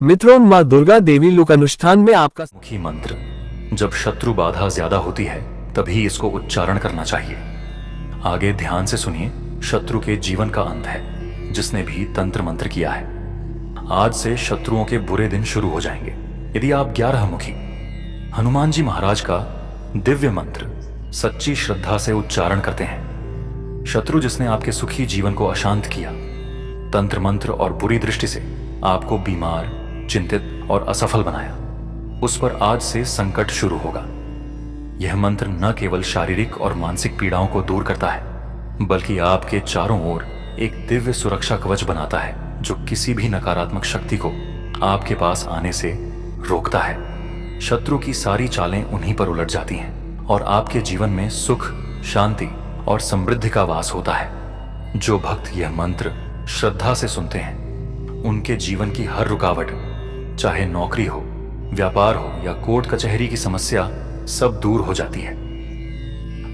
मित्रों, माँ दुर्गा देवी लोक अनुष्ठान में आपका मुखी मंत्र। जब शत्रु बाधा ज्यादा होती है तभी इसको उच्चारण करना चाहिए। आगे ध्यान से सुनिए। शत्रु के जीवन का अंत है जिसने भी तंत्र मंत्र किया है। आज से शत्रुओं के बुरे दिन शुरू हो जाएंगे यदि आप 11 मुखी हनुमान जी महाराज का दिव्य मंत्र सच्ची श्रद्धा से उच्चारण करते हैं। शत्रु जिसने आपके सुखी जीवन को अशांत किया, तंत्र मंत्र और बुरी दृष्टि से आपको बीमार, चिंतित और असफल बनाया, उस पर आज से संकट शुरू होगा। यह मंत्र न केवल शारीरिक और मानसिक पीड़ाओं को दूर करता है बल्कि आपके चारों ओर एक दिव्य सुरक्षा कवच बनाता है जो किसी भी नकारात्मक शक्ति को आपके पास आने से रोकता है। शत्रु की सारी चालें उन्हीं पर उलट जाती हैं और आपके जीवन में सुख, शांति और समृद्धि का वास होता है। जो भक्त यह मंत्र श्रद्धा से सुनते हैं उनके जीवन की हर रुकावट, चाहे नौकरी हो, व्यापार हो या कोर्ट कचहरी की समस्या, सब दूर हो जाती है।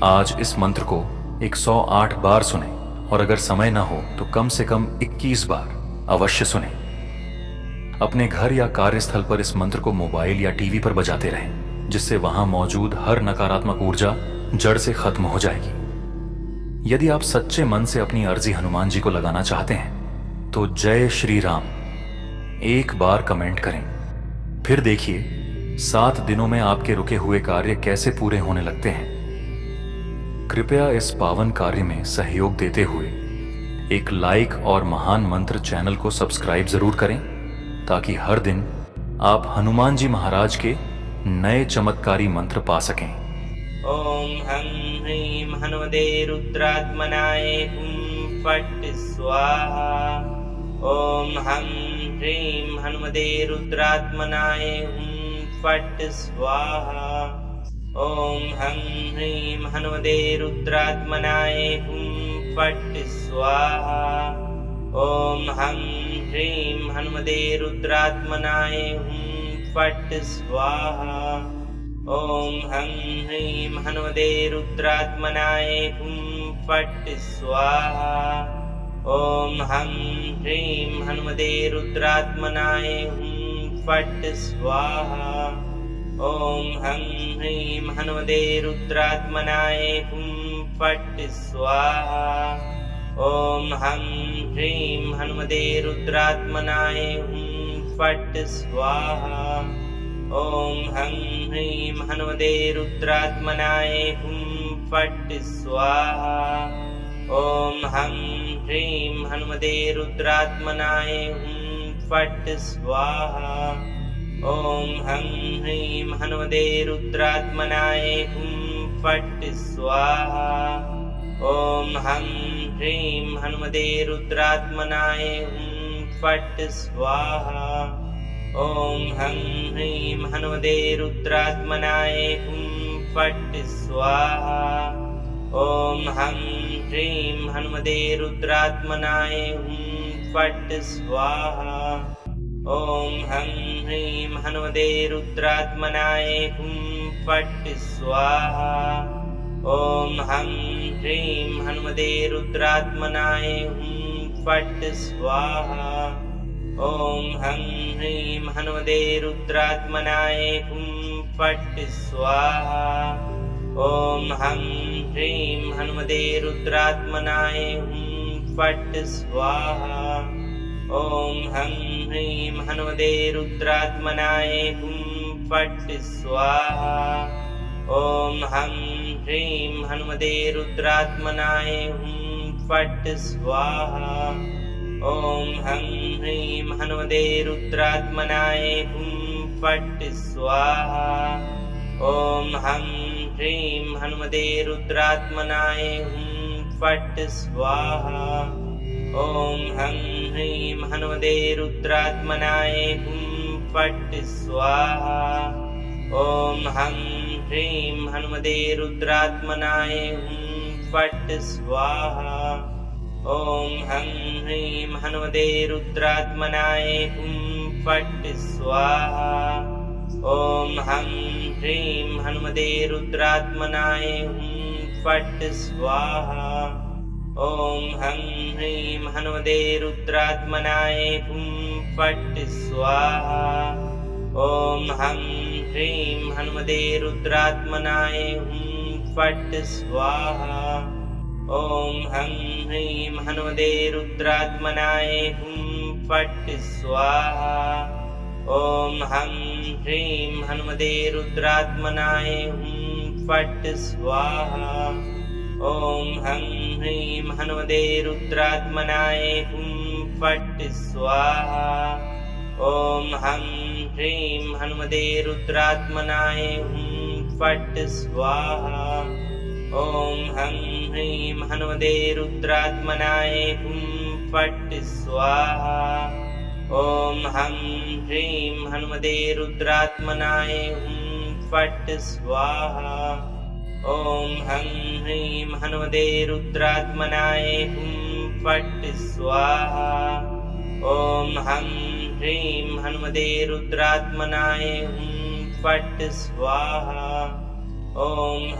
आज इस मंत्र को 108 बार सुने और अगर समय ना हो तो कम से कम 21 बार अवश्य सुने। अपने घर या कार्यस्थल पर इस मंत्र को मोबाइल या टीवी पर बजाते रहें, जिससे वहां मौजूद हर नकारात्मक ऊर्जा जड़ से खत्म हो जाएगी। यदि आप सच्चे मन से अपनी अर्जी हनुमान जी को लगाना चाहते हैं तो जय श्री राम एक बार कमेंट करें। फिर देखिए 7 दिनों में आपके रुके हुए कार्य कैसे पूरे होने लगते हैं। कृपया इस पावन कार्य में सहयोग देते हुए एक लाइक और महान मंत्र चैनल को सब्सक्राइब जरूर करें ताकि हर दिन आप हनुमान जी महाराज के नए चमत्कारी मंत्र पा सकें। ओम हं ह्रीं हनुमते रुद्रात्मनाय हुं फट् स्वाहा। ओम हं ह्रीं हनुमते रुद्रात्मनाय हुं फट् स्वाहा। ओम हं ह्रीं हनुमते रुद्रात्मनाय हुं फट् स्वाहा। ओम हं ह्रीं हनुमते रुद्रात्मनाय हुं फट् स्वाहा। ओम हं ह्रीं हनुमते रुद्रात्मनाय हुं फट् स्वाहा। ओम हं ह्रीं हनुमते रुद्रात्मनाय हुं फट् स्वाहा। ओम हं ह्रीं हनुमते रुद्रात्मनाय हुं फट् स्वाहा। ओम हं ह्रीं हनुमते रुद्रात्मनाय हुं फट् स्वाहा। ओम हं ह्रीं हनुमते रुद्रात्मनाय हुं फट् स्वाहा। ओम हं ह्रीं हनुमते रुद्रात्मनाय हुं फट् स्वाहा। ओम हं ह्रीं हनुमते रुद्रात्मनाय हुं फट् स्वाहा। ओम हं ह्रीं हनुमते रुद्रात्मनाय हुं फट् स्वाहा। ओम हं ह्रीं हनुमते रुद्रात्मनाय हुं फट् स्वाहा। ओम हं ह्रीं हनुमते रुद्रात्मनाय हुं फट् स्वाहा। ओम हं ह्रीं हनुमते रुद्रात्मनाय हुं फट् स्वाहा। ओम हं ह्रीं हनुमते रुद्रात्मनाय हुं फट् स्वाहा। ओम हं ह्रीं हनुमते रुद्रात्मनाय हुं फट् स्वाहा। ओम हं ह्रीं हनुमते रुद्रात्मनाय हुं फट् स्वाहा। ओम हं ह्रीं हनुमते रुद्रात्मनाय हुं फट् स्वाहा। ओम हं ह्रीं हनुमते रुद्रात्मनाय हुं फट् स्वाहा। ओम हं ह्रीं हनुमते रुद्रात्मनाय हुं फट् स्वाहा। ओम हं ह्रीं हनुमते रुद्रात्मनाय हुं फट् स्वाहा। ओम हं ह्रीं हनुमते रुद्रात्मनाय हुं फट् स्वाहा। ओम हं ह्रीं हनुमते रुद्रात्मनाय हुं फट् स्वाहा। ओम हं ह्रीं हनुमते रुद्रात्मनाय हुं फट् स्वाहा। ओम हं ह्रीं हनुमते रुद्रात्मनाय हुं फट् स्वाहा। ओम हं ह्रीं हनुमते रुद्रात्मनाय हुं फट् स्वाहा। ॐ हं ह्रीं हनुमते रुद्रात्मनाय हुं फट् स्वाहा। ॐ हं ह्रीं हनुमते रुद्रात्मनाय हुं फट् स्वाहा। ॐ हं ह्रीं हनुमते रुद्रात्मनाय हुं फट् स्वाहा। ॐ हं ह्रीं हनुमते रुद्रात्मनाय हुं फट् स्वाहा। ॐ हं ह्रीं हनुमते रुद्रात्मनाय हुं फट् स्वाहा। ॐ हं ह्रीं हनुमते रुद्रात्मनाय हुं फट् स्वाहा। ॐ हं ह्रीं हनुमते रुद्रात्मनाय हुं फट् स्वाहा। ॐ हं ह्रीं हनुमते रुद्रात्मनाय हुं फट् स्वाहा। ॐ हं ह्रीं हनुमते रुद्रात्मनाय हुं फट् स्वाहा। ॐ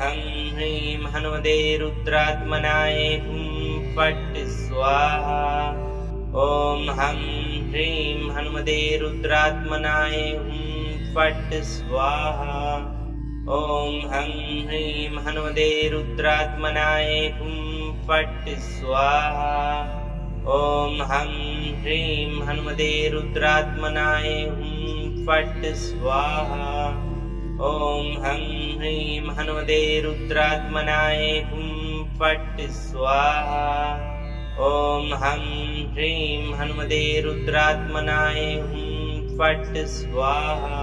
हं ह्रीं हनुमते रुद्रात्मनाय हुं फट् स्वाहा। ॐ हं ह्रीं हनुमते रुद्रात्मनाय हुं फट् स्वाहा। ॐ हं ह्रीं हनुमते रुद्रात्मनाय हुं फट् स्वाहा। ॐ हं ह्रीं हनुमते रुद्रात्मनाय हुं फट् स्वाहा। ॐ हं ह्रीं हनुमते रुद्रात्मनाय हुं फट् स्वाहा। ॐ हं ह्रीं हनुमते रुद्रात्मनाय हुं फट् स्वाहा।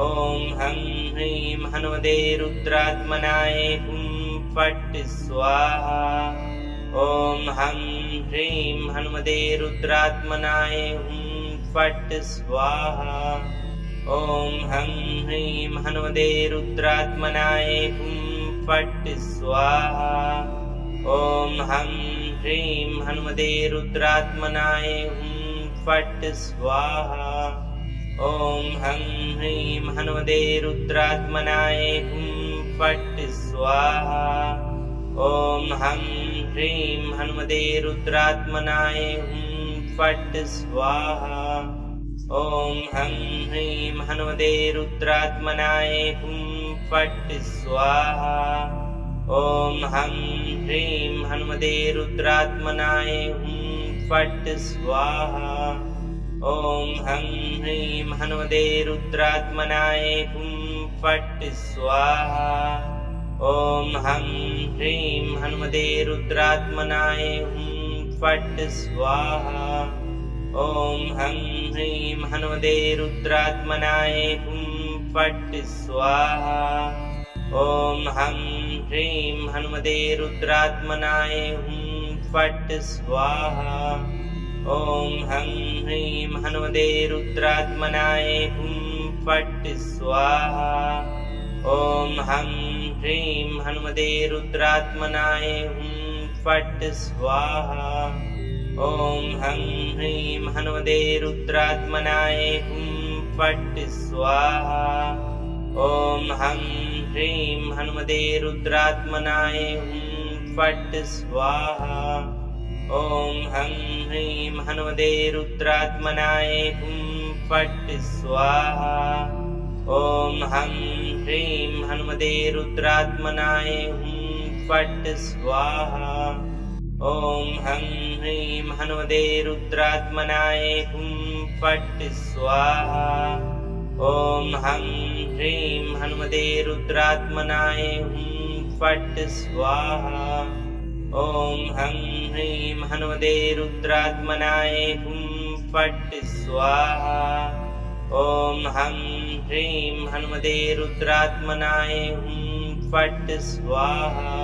ॐ हं ह्रीं हनुमते रुद्रात्मनाय हुं फट् स्वाहा। ॐ हं ह्रीं हनुमते रुद्रात्मनाय हुं फट् स्वाहा। ॐ हं ह्रीं हनुमते रुद्रात्मनाय हुं फट् स्वाहा। ॐ हं ह्रीं हनुमते रुद्रात्मनाय हुं फट् स्वाहा। ॐ हं ह्रीं हनुमते रुद्रात्मनाय हुं फट् स्वाहा। ॐ हं ह्रीं हनुमते रुद्रात्मनाय हुं फट् स्वाहा। ॐ हं ह्रीं हनुमते रुद्रात्मनाय हुं फट् स्वाहा। ॐ हं ह्रीं हनुमते रुद्रात्मनाय हुं फट् स्वाहा। ॐ हं ह्रीं हनुमते रुद्रात्मनाय हुं फट् स्वाहा। ॐ हं ह्रीं हनुमते रुद्रात्मनाय हुं फट् स्वाहा। ॐ हं ह्रीं हनुमते रुद्रात्मनाय हुं फट् स्वाहा। ॐ हं ह्रीं हनुमते रुद्रात्मनाय हुं फट् स्वाहा। ॐ हं ह्रीं हनुमते रुद्रात्मनाय हुं फट् स्वाहा। ॐ हं ह्रीं हनुमते रुद्रात्मनाय हुं फट् स्वाहा। ॐ हं ह्रीं हनुमते रुद्रात्मनाय हुं फट् स्वाहा। ॐ हं ह्रीं हनुमते रुद्रात्मनाय हुं फट् स्वाहा। ॐ हं ह्रीं हनुमते रुद्रात्मनाय हुं फट् स्वाहा। ॐ हं ह्रीं हनुमते रुद्रात्मनाय हुं फट् स्वाहा। ॐ हं ह्रीं हनुमते रुद्रात्मनाय हुं फट् स्वाहा। ॐ हं ह्रीं हनुमते रुद्रात्मनाय हुं फट् स्वाहा। ॐ हं ह्रीं हनुमते रुद्रात्मनाय हुं फट् स्वाहा। ॐ हं ह्रीं हनुमते रुद्रात्मनाय हुं फट् स्वाहा।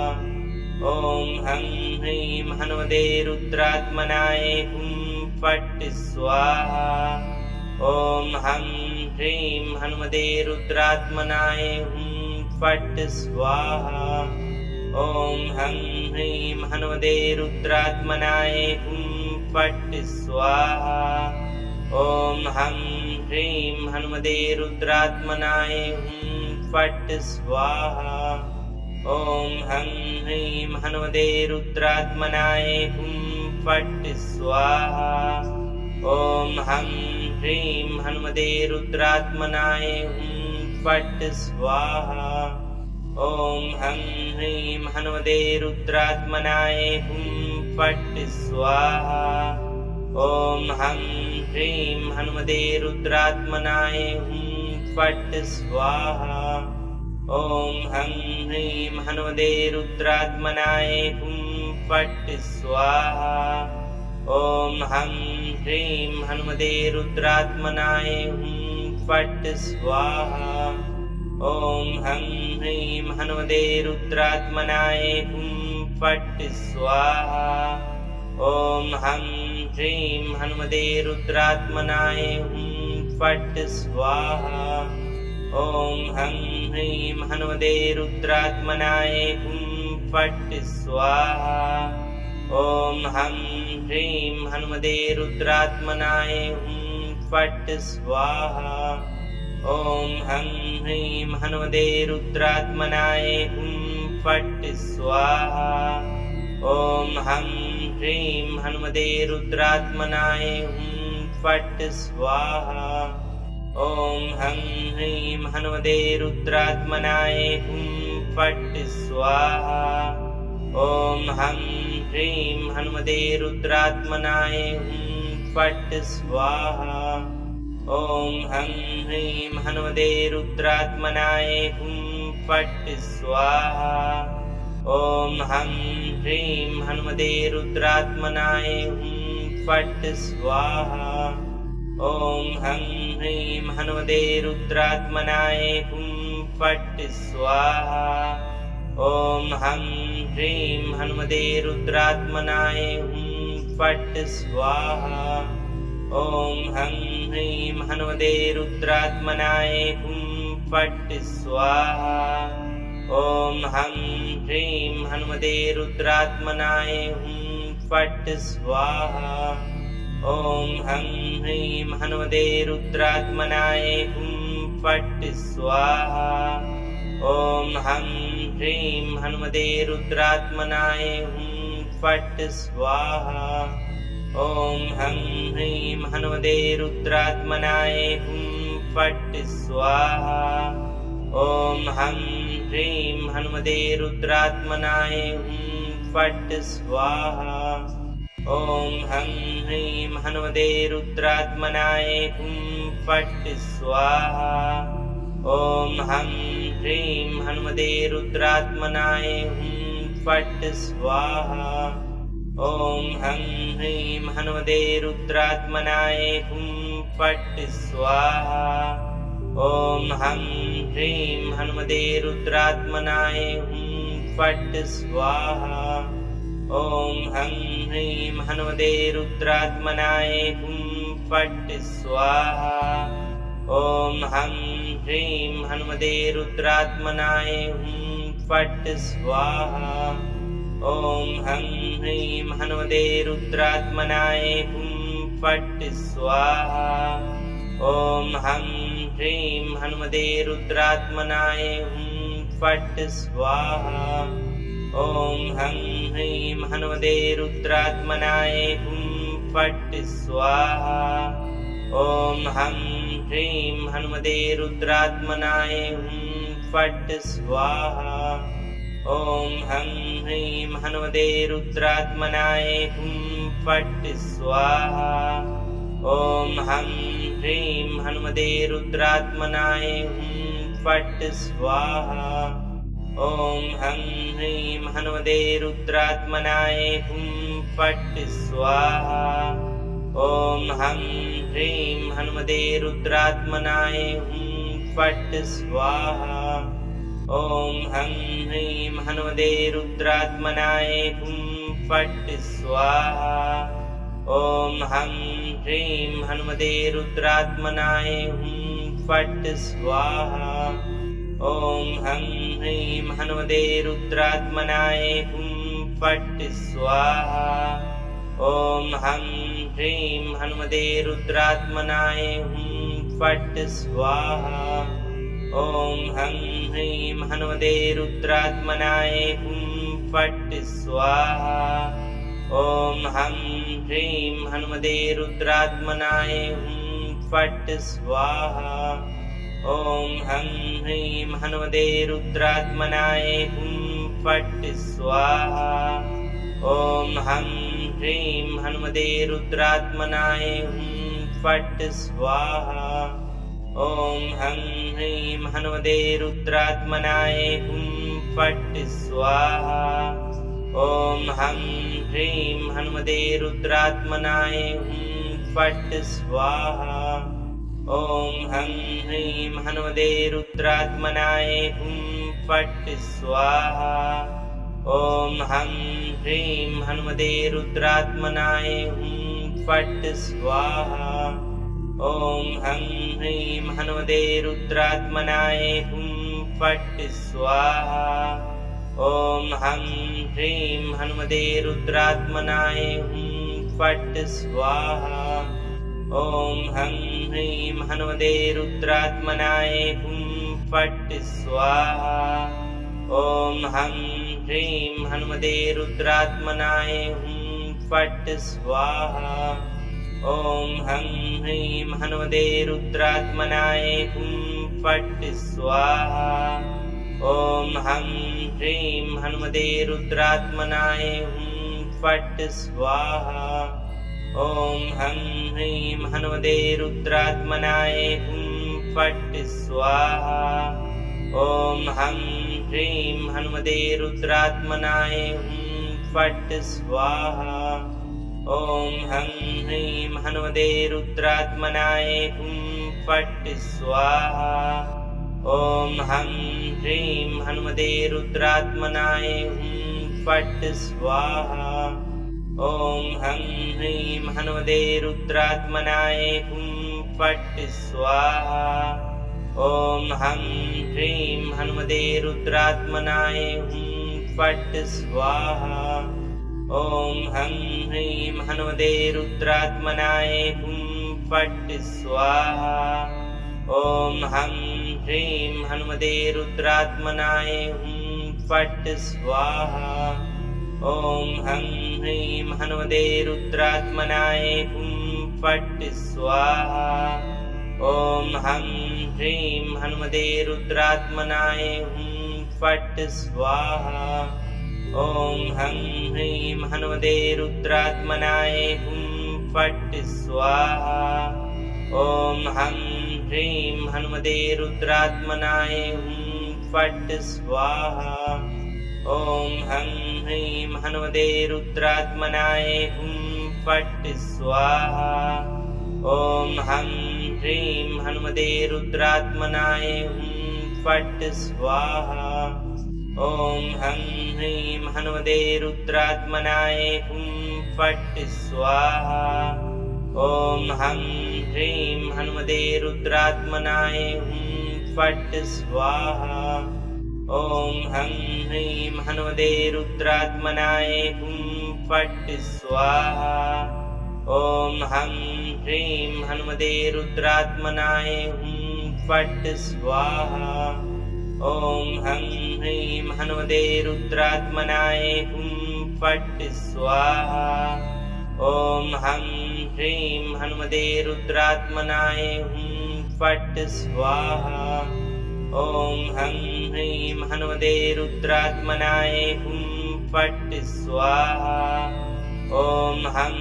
ॐ हं ह्रीं हनुमते रुद्रात्मनाय हुं फट् स्वाहा। ॐ हं ह्रीं हनुमते रुद्रात्मनाय हुं फट् स्वाहा। ॐ हं ह्रीं हनुमते रुद्रात्मनाय हुं फट् स्वाहा। ॐ हं ह्रीं हनुमते रुद्रात्मनाय हुं फट् स्वाहा। ॐ हं ह्रीं हनुमते रुद्रात्मनाय हुं फट् स्वाहा। ॐ हं ह्रीं हनुमते रुद्रात्मनाय हुं फट् स्वाहा। ॐ हं ह्रीं हनुमते रुद्रात्मनाय हुं फट् स्वाहा। ॐ हं ह्रीं हनुमते रुद्रात्मनाय हुं फट् स्वाहा। ॐ हं ह्रीं हनुमते रुद्रात्मनाय हुं फट् स्वाहा। ॐ हं ह्रीं हनुमते रुद्रात्मनाय हुं फट् स्वाहा। ॐ हं ह्रीं हनुमते रुद्रात्मनाय हुं फट् स्वाहा। ॐ हं ह्रीं हनुमते रुद्रात्मनाय हुं फट् स्वाहा। ॐ हं ह्रीं हनुमते रुद्रात्मनाय हुं फट् स्वाहा। ॐ हं ह्रीं हनुमते रुद्रात्मनाय हुं फट् स्वाहा। ॐ हं ह्रीं हनुमते रुद्रात्मनाय हुं फट् स्वाहा। ॐ हं ह्रीं हनुमते रुद्रात्मनाय हुं फट् स्वाहा। ॐ हं ह्रीं हनुमते रुद्रात्मनाय हुं फट् स्वाहा। ॐ हं ह्रीं हनुमते रुद्रात्मनाय हुं फट् स्वाहा। ॐ हं ह्रीं हनुमते रुद्रात्मनाय हुं फट् स्वाहा। ॐ हं ह्रीं हनुमते रुद्रात्मनाय हुं फट् स्वाहा। ॐ हं ह्रीं हनुमते रुद्रात्मनाय हुं फट् स्वाहा। ॐ हं ह्रीं हनुमते रुद्रात्मनाय हुं फट् स्वाहा। ॐ हं ह्रीं हनुमते रुद्रात्मनाय हुं फट् स्वाहा। ॐ हं ह्रीं हनुमते रुद्रात्मनाय हुं फट् स्वाहा। ॐ हं ह्रीं हनुमते रुद्रात्मनाय हुं फट् स्वाहा। ॐ हं ह्रीं हनुमते रुद्रात्मनाय हुं फट् स्वाहा। ॐ हं ह्रीं हनुमते रुद्रात्मनाय हुं फट् स्वाहा। ॐ हं ह्रीं हनुमते रुद्रात्मनाय हुं फट् स्वाहा। ॐ हं ह्रीं हनुमते रुद्रात्मनाय हुं फट् स्वाहा। ॐ हं ह्रीं हनुमते रुद्रात्मनाय हुं फट् स्वाहा। ॐ हं ह्रीं हनुमते रुद्रात्मनाय हुं फट् स्वाहा। ॐ हं ह्रीं हनुमते रुद्रात्मनाय हुं फट् स्वाहा। ॐ हं ह्रीं हनुमते रुद्रात्मनाय हुं फट् स्वाहा। ॐ हं ह्रीं हनुमते रुद्रात्मनाय हुं फट् स्वाहा। ॐ हं ह्रीं हनुमते रुद्रात्मनाय हुं फट् स्वाहा। ॐ हं ह्रीं हनुमते रुद्रात्मनाय हुं फट् स्वाहा। ॐ हं ह्रीं हनुमते रुद्रात्मनाय हुं फट् स्वाहा। ॐ हं ह्रीं हनुमते रुद्रात्मनाय हुं फट् स्वाहा। ॐ हं ह्रीं हनुमते रुद्रात्मनाय हुं फट् स्वाहा। ॐ हं ह्रीं हनुमते रुद्रात्मनाय हुं फट् स्वाहा। ॐ हं ह्रीं हनुमते रुद्रात्मनाय हुं फट् स्वाहा। ॐ हं ह्रीं हनुमते रुद्रात्मनाय हुं फट् स्वाहा। ॐ हं ह्रीं हनुमते रुद्रात्मनाय हुं फट् स्वाहा। ॐ हं ह्रीं हनुमते रुद्रात्मनाय हुं फट् स्वाहा। ॐ हं ह्रीं हनुमते रुद्रात्मनाय हुं फट् स्वाहा। ॐ हं ह्रीं हनुमते रुद्रात्मनाय हुं फट् स्वाहा। ॐ हं ह्रीं हनुमते रुद्रात्मनाय हुं फट् स्वाहा। ॐ हं ह्रीं हनुमते रुद्रात्मनाय हुं फट् स्वाहा। ॐ हं ह्रीं हनुमते रुद्रात्मनाय हुं फट् स्वाहा। ॐ हं ह्रीं हनुमते रुद्रात्मनाय हुं फट् स्वाहा। ॐ हं ह्रीं हनुमते रुद्रात्मनाय हुं फट् स्वाहा। ॐ हं ह्रीं हनुमते रुद्रात्मनाय हुं फट् स्वाहा। ॐ हं ह्रीं हनुमते रुद्रात्मनाय हुं फट् स्वाहा। ॐ हं ह्रीं हनुमते रुद्रात्मनाय हुं फट् स्वाहा। ॐ हं ह्रीं हनुमते रुद्रात्मनाय हुं फट् स्वाहा। ॐ हं ह्रीं हनुमते रुद्रात्मनाय हुं फट् स्वाहा। ॐ हं ह्रीं हनुमते रुद्रात्मनाय हुं फट् स्वाहा। ॐ हं ह्रीं हनुमते रुद्रात्मनाय हुं फट् स्वाहा। ॐ हं ह्रीं हनुमते रुद्रात्मनाय हुं फट् स्वाहा। ॐ हं ह्रीं हनुमते रुद्रात्मनाय हुं फट् स्वाहा। ॐ हं ह्रीं हनुमते रुद्रात्मनाय हुं फट् स्वाहा। ॐ हं ह्रीं हनुमते रुद्रात्मनाय हुं फट् स्वाहा। ॐ हं ह्रीं हनुमते रुद्रात्मनाय हुं फट् स्वाहा। ॐ हं ह्रीं हनुमते रुद्रात्मनाय हुं फट् स्वाहा। ॐ हं ह्रीं हनुमते रुद्रात्मनाय हुं फट् स्वाहा। ॐ हं ह्रीं हनुमते रुद्रात्मनाय हुं फट् स्वाहा। ॐ हं ह्रीं हनुमते रुद्रात्मनाय हुं फट् स्वाहा। ॐ हं ह्रीं हनुमते रुद्रात्मनाय हुं फट् स्वाहा। ॐ हं ह्रीं हनुमते रुद्रात्मनाय हुं फट् स्वाहा। ॐ हं ह्रीं हनुमते रुद्रात्मनाय हुं फट् स्वाहा। ॐ हं ह्रीं हनुमते रुद्रात्मनाय हुं फट् स्वाहा। ॐ हं ह्रीं हनुमते रुद्रात्मनाय हुं फट् स्वाहा। ॐ हं ह्रीं हनुमते रुद्रात्मनाय हुं फट् स्वाहा। ॐ हं ह्रीं हनुमते रुद्रात्मनाय हुं फट् स्वाहा। ॐ हं ह्रीं हनुमते रुद्रात्मनाय हुं फट् स्वाहा। ॐ हं ह्रीं हनुमते रुद्रात्मनाय हुं फट् स्वाहा। ॐ हं ह्रीं हनुमते रुद्रात्मनाय हुं फट् स्वाहा। ॐ हं ह्रीं हनुमते रुद्रात्मनाय हुं फट् स्वाहा। ॐ हं ह्रीं हनुमते रुद्रात्मनाय हुं फट् स्वाहा। ॐ हं ह्रीं हनुमते रुद्रात्मनाय हुं फट् स्वाहा। ॐ हं ह्रीं हनुमते रुद्रात्मनाय हुं फट् स्वाहा। ॐ हं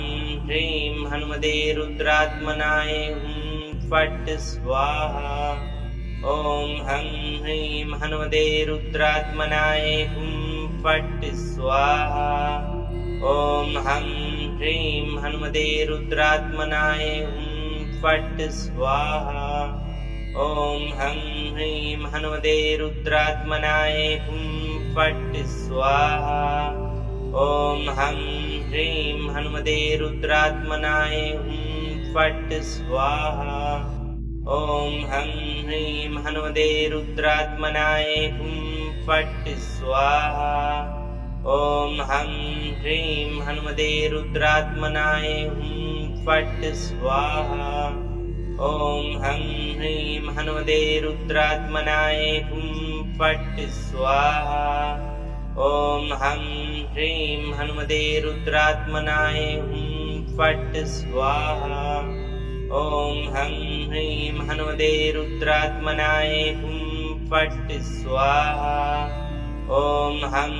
ह्रीं हनुमते रुद्रात्मनाय हुं फट् स्वाहा। ॐ हं ह्रीं हनुमते रुद्रात्मनाय हुं फट् स्वाहा। ॐ हं ह्रीं हनुमते रुद्रात्मनाय हुं फट् स्वाहा। ॐ हं ह्रीं हनुमते रुद्रात्मनाय हुं फट् स्वाहा। ॐ हं ह्रीं हनुमते रुद्रात्मनाय हुं फट् स्वाहा। ॐ हं ह्रीं हनुमते रुद्रात्मनाय हुं फट् स्वाहा। ॐ हं ह्रीं हनुमते रुद्रात्मनाय हुं फट् स्वाहा। ॐ हं ह्रीं हनुमते रुद्रात्मनाय हुं फट् स्वाहा। ॐ हं ह्रीं हनुमते रुद्रात्मनाय हुं फट् स्वाहा ॐ हं ह्रीं हनुमते रुद्रात्मनाय हुं फट् स्वाहा ॐ हं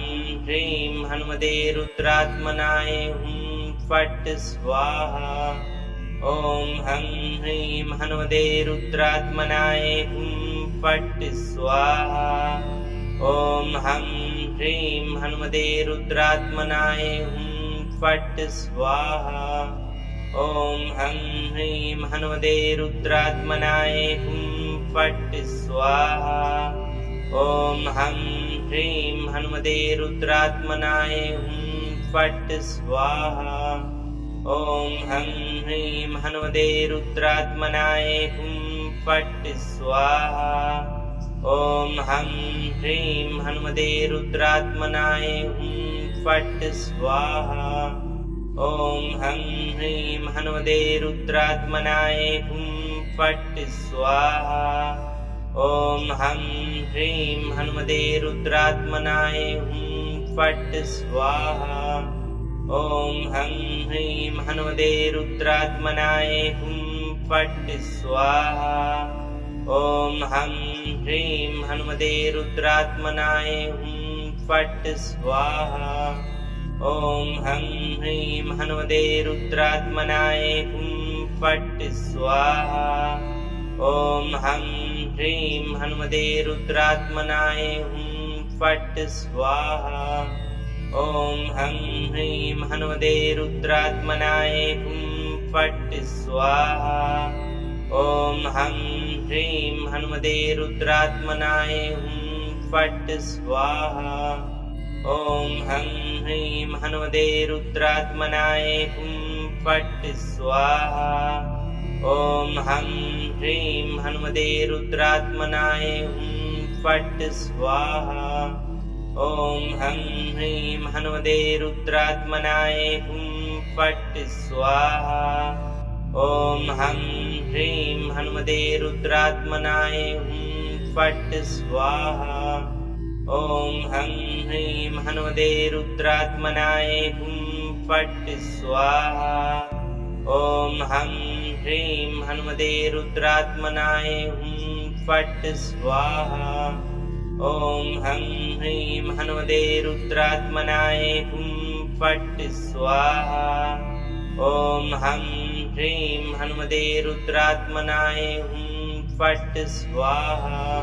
ह्रीं हनुमते रुद्रात्मनाय हुं फट् स्वाहा ॐ हं ह्रीं हनुमते रुद्रात्मनाय हुं फट् स्वाहा ॐ हं ह्रीं हनुमते रुद्रात्मनाय हुं फट् स्वाहा ॐ हं ह्रीं हनुमते रुद्रात्मनाय हुं फट् स्वाहा ॐ हं ह्रीं हनुमते रुद्रात्मनाय हुं फट् स्वाहा ॐ हं ह्रीं हनुमते रुद्रात्मनाय हुं फट् स्वाहा ॐ हं ह्रीं हनुमते रुद्रात्मनाय हुं फट् स्वाहा ॐ हं ह्रीं हनुमते रुद्रात्मनाय हुं फट् स्वाहा ॐ हं ह्रीं हनुमते रुद्रात्मनाय हुं फट् स्वाहा ॐ हं ह्रीं हनुमते रुद्रात्मनाय हुं फट् स्वाहा ॐ हं ह्रीं हनुमते रुद्रात्मनाय हुं फट् स्वाहा ॐ हं ह्रीं हनुमते रुद्रात्मनाय हुं फट् स्वाहा ॐ हं ह्रीं हनुमते रुद्रात्मनाय हुं फट् स्वाहा ॐ हं ह्रीं हनुमते रुद्रात्मनाय हुं फट् स्वाहा ॐ हं ह्रीं हनुमते रुद्रात्मनाय हुं फट् स्वाहा ॐ हं ह्रीं हनुमते रुद्रात्मनाय हुं फट् स्वाहा ॐ हं ह्रीं हनुमते रुद्रात्मनाय हुं फट् स्वाहा ॐ हं ह्रीं हनुमते रुद्रात्मनाय हुं फट् स्वाहा ॐ हं ह्रीं हनुमते रुद्रात्मनाय हुं फट् स्वाहा ॐ हं ह्रीं हनुमते रुद्रात्मनाय हुं फट् स्वाहा ॐ हं ह्रीं हनुमते रुद्रात्मनाय हुं फट् स्वाहा ॐ हं ह्रीं हनुमते रुद्रात्मनाय हुं फट् स्वाहा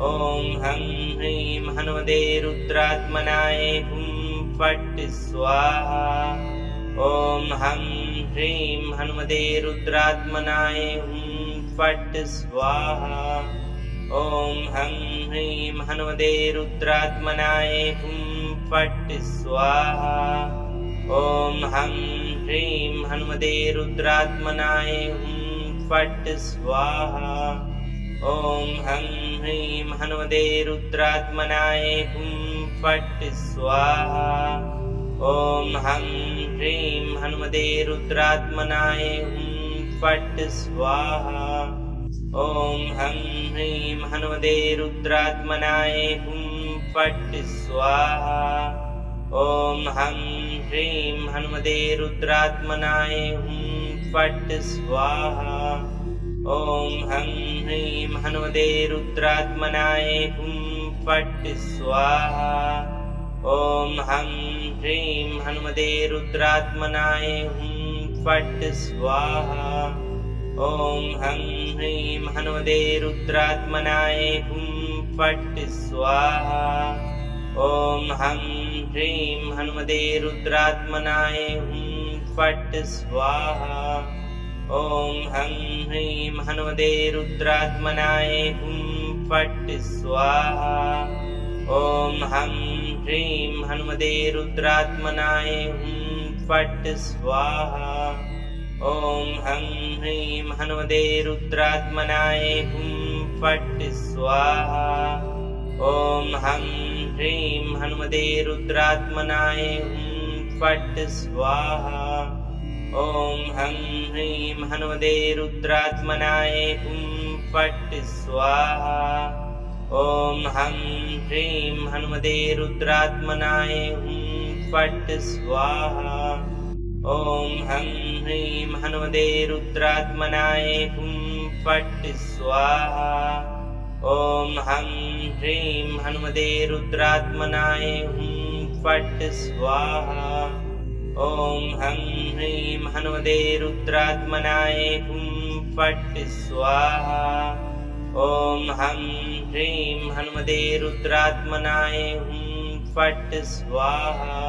ॐ हं ह्रीं हनुमते रुद्रात्मनाय हुं फट् स्वाहा ॐ हं ह्रीं हनुमते रुद्रात्मनाय हुं फट् स्वाहा ॐ हं ह्रीं हनुमते रुद्रात्मनाय हुं फट् स्वाहा ॐ हं ह्रीं हनुमते रुद्रात्मनाय हुं फट् स्वाहा ॐ हं ह्रीं हनुमते रुद्रात्मनाय हुं फट् स्वाहा ॐ हं ह्रीं हनुमते रुद्रात्मनाय हुं फट् स्वाहा ॐ हं ह्रीं हनुमते रुद्रात्मनाय हुं फट् स्वाहा ॐ हं ह्रीं हनुमते रुद्रात्मनाय हुं फट् स्वाहा ॐ हं ह्रीं हनुमते रुद्रात्मनाय हुं फट् स्वाहा ॐ हं ह्रीं हनुमते रुद्रात्मनाय हुं फट् स्वाहा ॐ हं ह्रीं हनुमते रुद्रात्मनाय हुं फट् स्वाहा ॐ हं ह्रीं हनुमते रुद्रात्मनाय हुं फट् स्वाहा ॐ हं ह्रीं हनुमते रुद्रात्मनाय हुं फट् स्वाहा ॐ हं ह्रीं हनुमते रुद्रात्मनाय हुं फट् स्वाहा ॐ हं ह्रीं हनुमते रुद्रात्मनाय हुं फट् स्वाहा ॐ हं ह्रीं हनुमते रुद्रात्मनाय हुं फट् स्वाहा ॐ हं ह्रीं हनुमते रुद्रात्मनाय हुं फट् स्वाहा ॐ हं ह्रीं हनुमते रुद्रात्मनाय हुं फट् स्वाहा ॐ हं ह्रीं हनुमते रुद्रात्मनाय हुं फट् स्वाहा। ॐ हं ह्रीं हनुमते रुद्रात्मनाय हुं फट् स्वाहा। ॐ हं ह्रीं हनुमते रुद्रात्मनाय हुं फट् स्वाहा। ॐ हं ह्रीं हनुमते रुद्रात्मनाय हुं फट् स्वाहा। ॐ हं ह्रीं हनुमते रुद्रात्मनाय हुं फट् स्वाहा।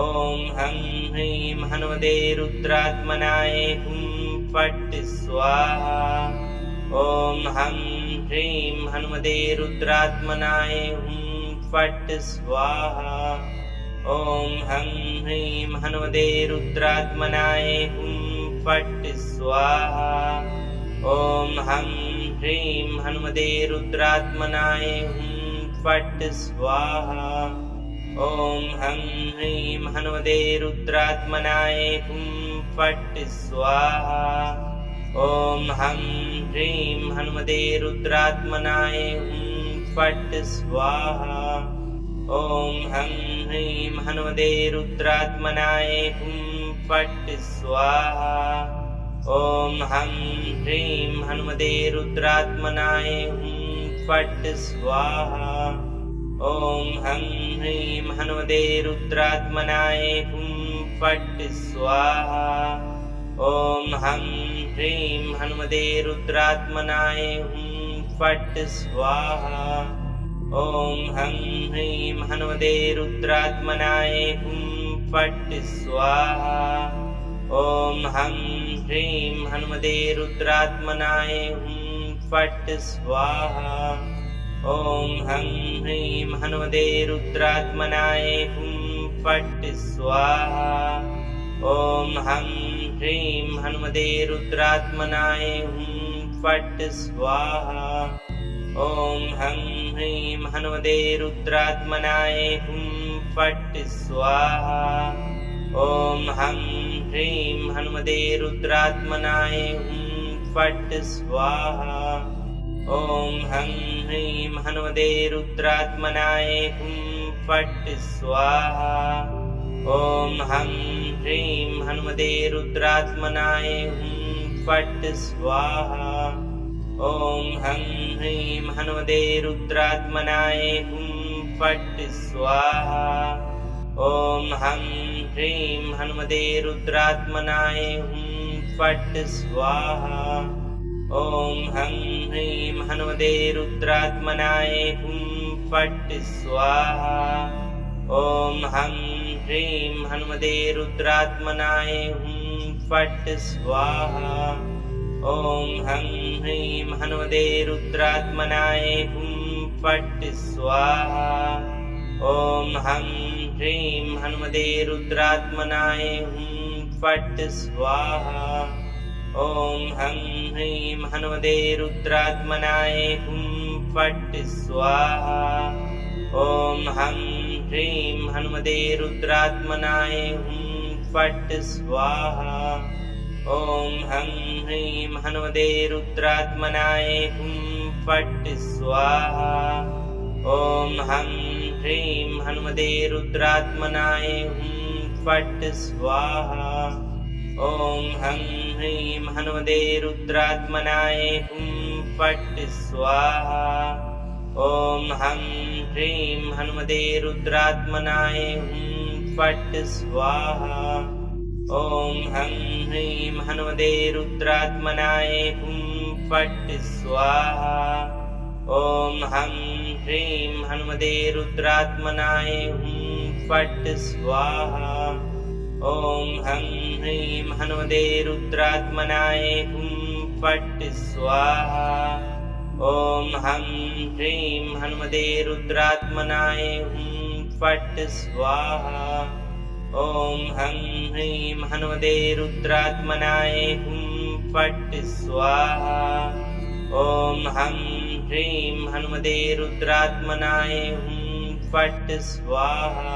ॐ हं ह्रीं हनुमते रुद्रात्मनाय हुं फट् स्वाहा। ॐ हं ह्रीं हनुमते रुद्रात्मनाय हुं फट् स्वाहा। ॐ हं ह्रीं हनुमते रुद्रात्मनाय हुं फट् स्वाहा। ॐ हं ह्रीं हनुमते रुद्रात्मनाय हुं फट् स्वाहा। ॐ हं ह्रीं हनुमते रुद्रात्मनाय हुं फट् स्वाहा। ॐ हं ह्रीं हनुमते रुद्रात्मनाय हुं फट् स्वाहा। ॐ हं ह्रीं हनुमते रुद्रात्मनाय हुं फट् स्वाहा। ॐ हं ह्रीं हनुमते रुद्रात्मनाय हुं फट् स्वाहा। ॐ हं ह्रीं हनुमते रुद्रात्मनाय हुं फट् स्वाहा। ॐ हं ह्रीं हनुमते रुद्रात्मनाय हुं फट् स्वाहा। ॐ हं ह्रीं हनुमते रुद्रात्मनाय हुं फट् स्वाहा। ॐ हं ह्रीं हनुमते रुद्रात्मनाय हुं फट् स्वाहा। ॐ हं ह्रीं हनुमते रुद्रात्मनाय हुं फट् स्वाहा। ॐ हं ह्रीं हनुमते रुद्रात्मनाय हुं फट् स्वाहा। ॐ हं ह्रीं हनुमते रुद्रात्मनाय हुं फट् स्वाहा। ॐ हं ह्रीं हनुमते रुद्रात्मनाय हुं फट् स्वाहा। ॐ हं ह्रीं हनुमते रुद्रात्मनाय हुं फट् स्वाहा। ॐ हं ह्रीं हनुमते रुद्रात्मनाय हुं फट् स्वाहा। ॐ हं ह्रीं हनुमते रुद्रात्मनाय हुं फट् स्वाहा। ॐ हं ह्रीं हनुमते रुद्रात्मनाय हुं फट् स्वाहा। ॐ हं ह्रीं हनुमते रुद्रात्मनाय हुं फट् स्वाहा। ॐ हं ह्रीं हनुमते रुद्रात्मनाय हुं फट् स्वाहा। ॐ हं ह्रीं हनुमते रुद्रात्मनाय हुं फट् स्वाहा। ॐ हं ह्रीं हनुमते रुद्रात्मनाय हुं फट् स्वाहा। ॐ हं ह्रीं हनुमते रुद्रात्मनाय हुं फट् स्वाहा। ॐ हं ह्रीं हनुमते रुद्रात्मनाय हुं फट् स्वाहा। ॐ हं ह्रीं हनुमते रुद्रात्मनाय हुं फट् स्वाहा। ॐ हं ह्रीं हनुमते रुद्रात्मनाय हुं फट् स्वाहा। ॐ हं ह्रीं हनुमते रुद्रात्मनाय हुं फट् स्वाहा। ॐ हं ह्रीं हनुमते रुद्रात्मनाय हुं फट् स्वाहा। ॐ हं ह्रीं हनुमते रुद्रात्मनाय हुं फट् स्वाहा। ॐ हं ह्रीं हनुमते रुद्रात्मनाय हुं फट् स्वाहा। ॐ हं ह्रीं हनुमते रुद्रात्मनाय हुं फट् स्वाहा। ॐ हं ह्रीं हनुमते रुद्रात्मनाय हुं फट् स्वाहा। ॐ हं ह्रीं हनुमते रुद्रात्मनाय हुं फट् स्वाहा। ॐ हं ह्रीं हनुमते रुद्रात्मनाय हुं फट् स्वाहा।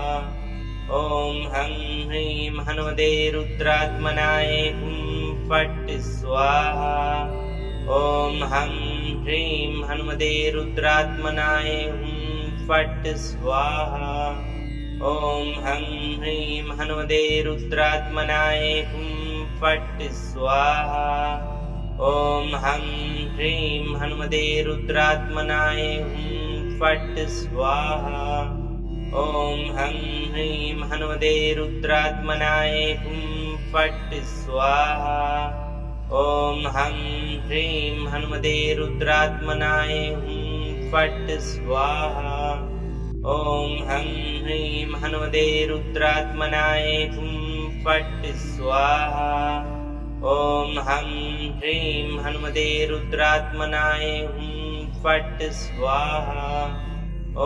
ॐ हं ह्रीं हनुमते रुद्रात्मनाय हुं फट् स्वाहा। ॐ हं ह्रीं हनुमते रुद्रात्मनाय हुं फट् स्वाहा। ॐ हं ह्रीं हनुमते रुद्रात्मनाय हुं फट् स्वाहा। ॐ हं ह्रीं हनुमते रुद्रात्मनाय हुं फट् स्वाहा। ॐ हं ह्रीं हनुमते रुद्रात्मनाय हुं फट् स्वाहा। ॐ हं ह्रीं हनुमते रुद्रात्मनाय हुं फट् स्वाहा। ॐ हं ह्रीं हनुमते रुद्रात्मनाय हुं फट् स्वाहा। ॐ हं ह्रीं हनुमते रुद्रात्मनाय हुं फट् स्वाहा। ॐ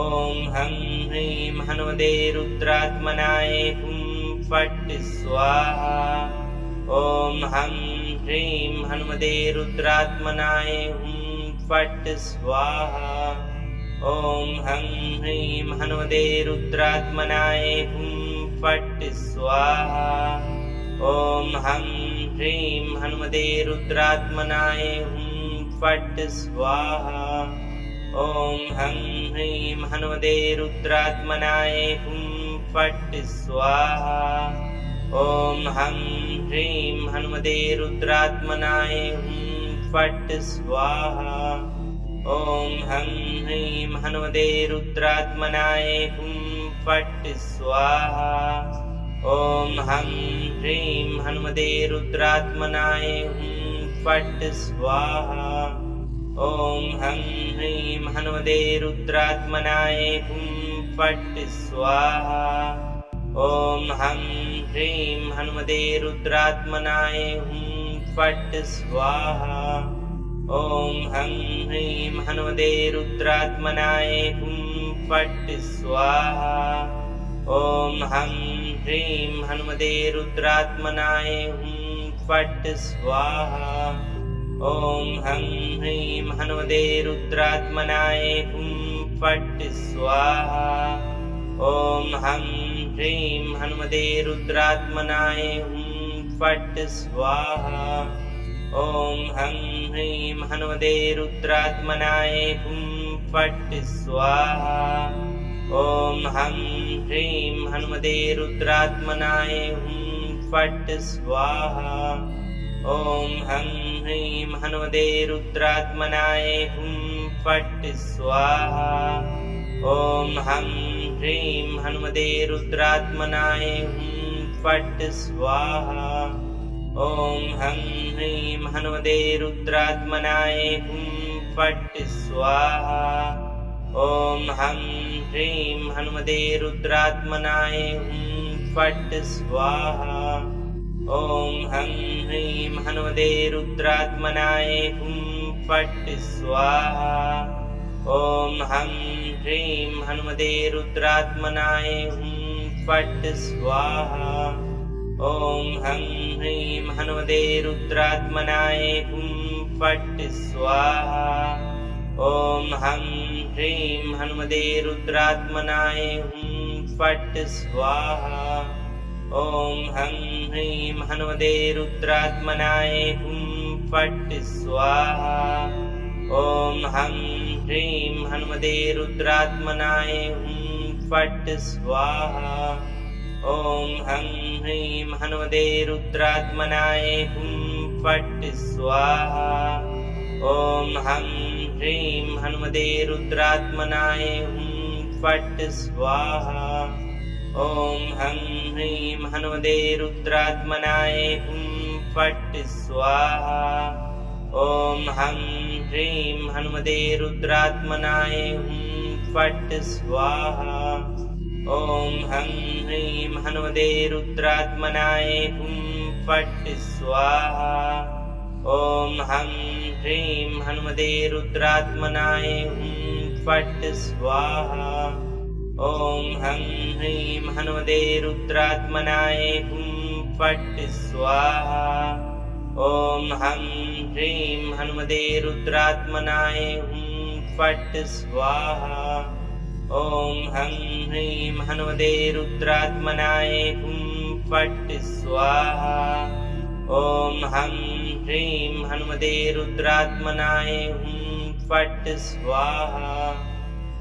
हं ह्रीं हनुमते रुद्रात्मनाय हुं फट् स्वाहा। ॐ हं ह्रीं हनुमते रुद्रात्मनाय हुं फट् स्वाहा। ॐ हं ह्रीं हनुमते रुद्रात्मनाय हुं फट् स्वाहा। ॐ हं ह्रीं हनुमते रुद्रात्मनाय हुं फट् स्वाहा। ॐ हं ह्रीं हनुमते रुद्रात्मनाय हुं फट् स्वाहा। ॐ हं ह्रीं हनुमते रुद्रात्मनाय हुं फट् स्वाहा। ॐ हं ह्रीं हनुमते रुद्रात्मनाय हुं फट् स्वाहा। ॐ हं ह्रीं हनुमते रुद्रात्मनाय हुं फट् स्वाहा। ॐ हं ह्रीं हनुमते रुद्रात्मनाय हुं फट् स्वाहा। ॐ हं ह्रीं हनुमते रुद्रात्मनाय हुं फट् स्वाहा। ॐ हं ह्रीं हनुमते रुद्रात्मनाय हुं फट् स्वाहा। ॐ हं ह्रीं हनुमते रुद्रात्मनाय हुं फट् स्वाहा। ॐ हं ह्रीं हनुमते रुद्रात्मनाय हुं फट् स्वाहा। ॐ हं ह्रीं हनुमते रुद्रात्मनाय हुं फट् स्वाहा। ॐ हं ह्रीं हनुमते रुद्रात्मनाय हुं फट् स्वाहा। ॐ हं ह्रीं हनुमते रुद्रात्मनाय हुं फट् स्वाहा। ॐ हं ह्रीं हनुमते रुद्रात्मनाय हुं फट् स्वाहा। ॐ हं ह्रीं हनुमते रुद्रात्मनाय हुं फट् स्वाहा। ॐ हं ह्रीं हनुमते रुद्रात्मनाय हुं फट् स्वाहा। ॐ हं ह्रीं हनुमते रुद्रात्मनाय हुं फट् स्वाहा। ॐ हं ह्रीं हनुमते रुद्रात्मनाय हुं फट् स्वाहा। ॐ हं ह्रीं हनुमते रुद्रात्मनाय हुं फट् स्वाहा। ॐ हं ह्रीं हनुमते रुद्रात्मनाय हुं फट् स्वाहा। ॐ हं ह्रीं हनुमते रुद्रात्मनाय हुं फट् स्वाहा। ॐ हं ह्रीं हनुमते रुद्रात्मनाय हुं फट् स्वाहा। ॐ हं ह्रीं हनुमते रुद्रात्मनाय हुं फट् स्वाहा। ॐ हं ह्रीं हनुमते रुद्रात्मनाय हुं फट् स्वाहा। ॐ हं ह्रीं हनुमते रुद्रात्मनाय हुं फट् स्वाहा। ॐ हं ह्रीं हनुमते रुद्रात्मनाय हुं फट् स्वाहा। ॐ हं ह्रीं हनुमते रुद्रात्मनाय हुं फट् स्वाहा। ॐ हं ह्रीं हनुमते रुद्रात्मनाय हुं फट् स्वाहा। ॐ हं ह्रीं हनुमते रुद्रात्मनाय हुं फट् स्वाहा। ॐ हं ह्रीं हनुमते रुद्रात्मनाय हुं फट् स्वाहा। ॐ हं ह्रीं हनुमते रुद्रात्मनाय हुं फट् स्वाहा। ॐ हं ह्रीं हनुमते रुद्रात्मनाय हुं फट् स्वाहा। ॐ हं ह्रीं हनुमते रुद्रात्मनाय हुं फट् स्वाहा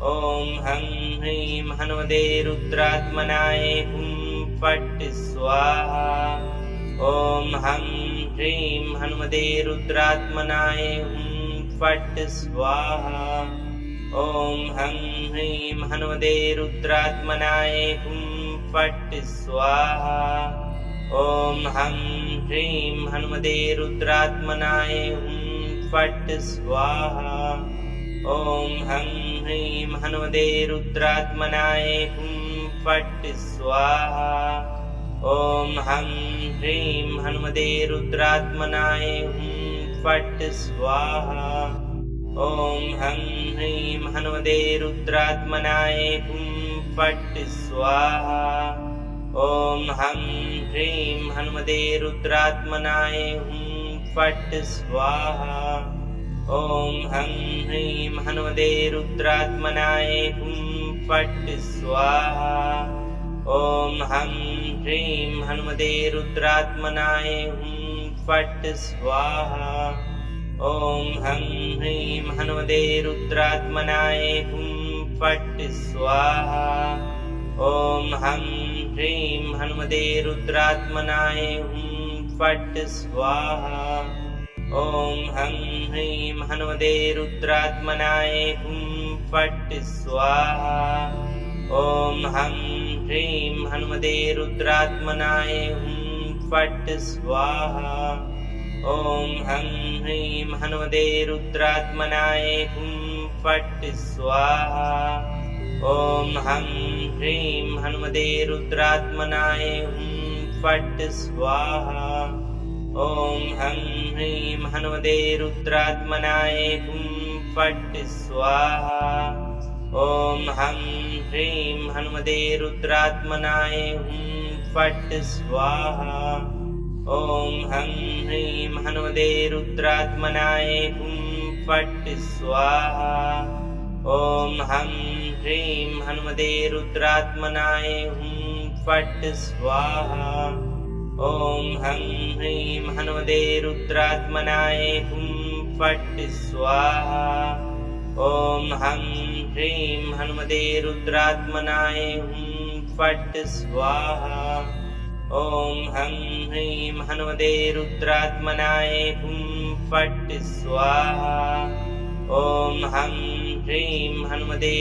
ॐ हं ह्रीं हनुमते रुद्रात्मनाय हुं फट् स्वाहा ॐ हं ह्रीं हनुमते रुद्रात्मनाय हुं फट् स्वाहा ॐ हं ह्रीं हनुमते रुद्रात्मनाय हुं फट् स्वाहा ॐ हं ह्रीं हनुमते रुद्रात्मनाय हुं फट् स्वाहा ॐ हं ह्रीं हनुमते रुद्रात्मनाय हुं फट् स्वाहा ॐ हं ह्रीं हनुमते रुद्रात्मनाय हुं फट् स्वाहा ॐ हं ह्रीं हनुमते रुद्रात्मनाय हुं फट् स्वाहा ॐ हं ह्रीं हनुमते रुद्रात्मनाय हुं फट् स्वाहा ॐ हं ह्रीं हनुमते रुद्रात्मनाय हुं फट् स्वाहा ॐ हं ह्रीं हनुमते रुद्रात्मनाय हुं फट् स्वाहा ॐ हं ह्रीं हनुमते रुद्रात्मनाय हुं फट् स्वाहा ॐ हं ह्रीं हनुमते रुद्रात्मनाय हुं फट् स्वाहा ॐ हं ह्रीं हनुमते रुद्रात्मनाय हुं फट् स्वाहा ॐ हं ह्रीं हनुमते रुद्रात्मनाय हुं फट् स्वाहा ॐ हं ह्रीं हनुमते रुद्रात्मनाय हुं फट् स्वाहा ॐ हं ह्रीं हनुमते रुद्रात्मनाय हुं फट् स्वाहा ॐ हं ह्रीं हनुमते रुद्रात्मनाय हुं फट् स्वाहा ॐ हं ह्रीं हनुमते रुद्रात्मनाय हुं फट् स्वाहा ॐ हं ह्रीं हनुमते रुद्रात्मनाय हुं फट् स्वाहा ॐ हं ह्रीं हनुमते रुद्रात्मनाय हुं फट् स्वाहा ॐ हं ह्रीं हनुमते रुद्रात्मनाय हुं फट् स्वाहा ॐ हं ह्रीं हनुमते रुद्रात्मनाय हुं फट् स्वाहा ॐ हं ह्रीं हनुमते रुद्रात्मनाय हुं फट् स्वाहा ॐ हं ह्रीं हनुमते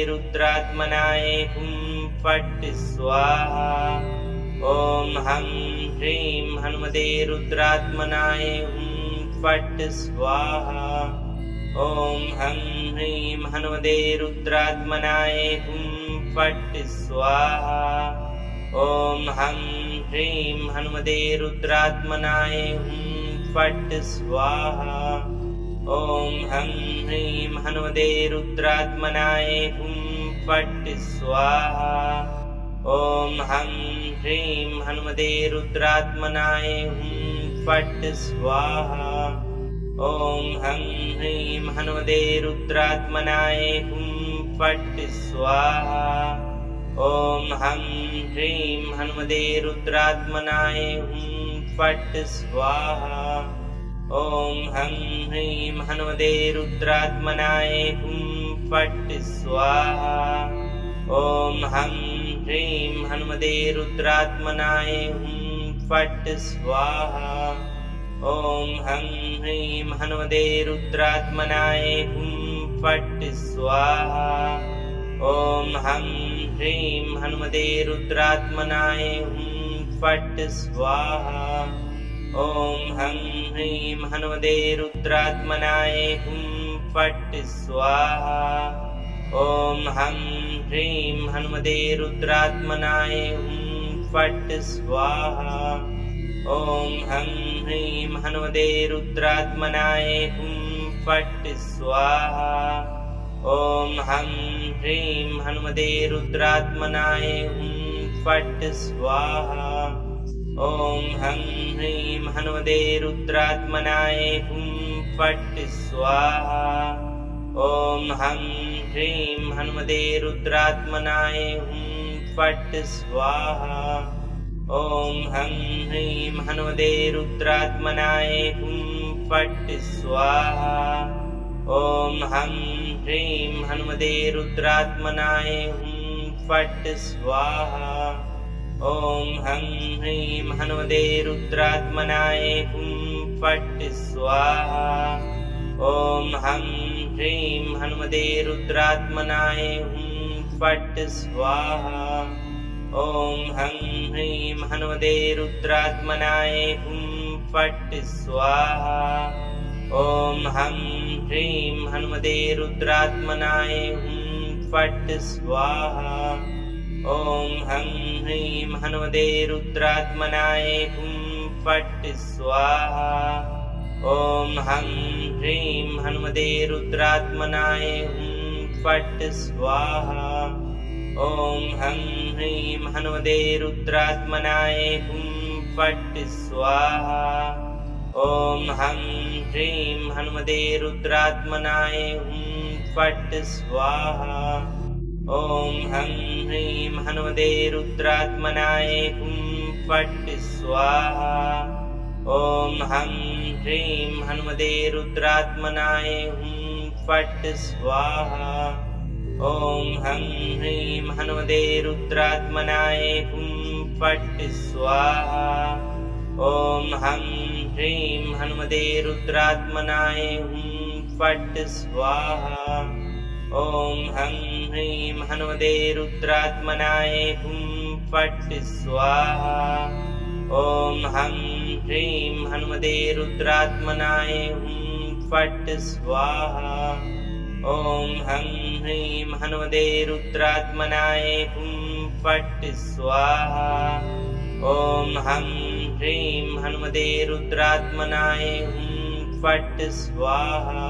रुद्रात्मनाय हुं फट् स्वाहा ॐ हं ह्रीं हनुमते रुद्रात्मनाय हुं फट् स्वाहा ॐ हं ह्रीं हनुमते रुद्रात्मनाय हुं फट् स्वाहा ॐ हं ह्रीं हनुमते रुद्रात्मनाय हुं फट् स्वाहा ॐ हं ह्रीं हनुमते रुद्रात्मनाय हुं फट् स्वाहा ॐ हं ह्रीं हनुमते रुद्रात्मनाय हुं फट् स्वाहा ॐ हं ह्रीं हनुमते रुद्रात्मनाय हुं फट् स्वाहा ॐ हं ह्रीं हनुमते रुद्रात्मनाय हुं फट् स्वाहा ॐ हं ह्रीं हनुमते रुद्रात्मनाय हुं फट् स्वाहा ॐ हं ह्रीं हनुमते रुद्रात्मनाय हुं फट् स्वाहा ॐ हं ह्रीं हनुमते रुद्रात्मनाय हुं फट् स्वाहा ॐ हं ह्रीं हनुमते रुद्रात्मनाय हुं फट् स्वाहा ॐ हं ह्रीं हनुमते रुद्रात्मनाय हुं फट् स्वाहा ॐ हं ह्रीं हनुमते रुद्रात्मनाय हुं फट् स्वाहा ॐ हं ह्रीं हनुमते रुद्रात्मनाय हुं फट् स्वाहा ॐ हं ह्रीं हनुमते रुद्रात्मनाय हुं फट् स्वाहा ॐ हं ह्रीं हनुमते रुद्रात्मनाय हुं फट् स्वाहा ॐ हं ह्रीं हनुमते रुद्रात्मनाय हुं फट् स्वाहा ॐ हं ह्रीं हनुमते रुद्रात्मनाय हुं फट् स्वाहा ॐ हं ह्रीं हनुमते रुद्रात्मनाय हुं फट् स्वाहा। ॐ हं ह्रीं हनुमते रुद्रात्मनाय हुं फट् स्वाहा। ॐ हं ह्रीं हनुमते रुद्रात्मनाय हुं फट् स्वाहा। ॐ हं ह्रीं हनुमते रुद्रात्मनाय हुं फट् स्वाहा। ॐ हं ह्रीं हनुमते रुद्रात्मनाय हुं फट् स्वाहा। ॐ हं ह्रीं हनुमते रुद्रात्मनाय हुं फट् स्वाहा। ॐ हं ह्रीं हनुमते रुद्रात्मनाय हुं फट् स्वाहा। ॐ हं ह्रीं हनुमते रुद्रात्मनाय हुं फट् स्वाहा। ॐ हं ह्रीं हनुमते रुद्रात्मनाय हुं फट् स्वाहा। ॐ हं ह्रीं हनुमते रुद्रात्मनाय हुं फट् स्वाहा। ॐ हं ह्रीं हनुमते रुद्रात्मनाय हुं फट् स्वाहा। ॐ हं ह्रीं हनुमते रुद्रात्मनाय हुं फट् स्वाहा। ॐ हं ह्रीं हनुमते रुद्रात्मनाय हुं फट् स्वाहा। ॐ हं ह्रीं हनुमते रुद्रात्मनाय हुं फट् स्वाहा। ॐ हं ह्रीं हनुमते रुद्रात्मनाय हुं फट् स्वाहा। ॐ हं ह्रीं हनुमते रुद्रात्मनाय हुं फट् स्वाहा। ॐ हं ह्रीं हनुमते रुद्रात्मनाय हुं फट् स्वाहा। ॐ हं ह्रीं हनुमते रुद्रात्मनाय हुं फट् स्वाहा।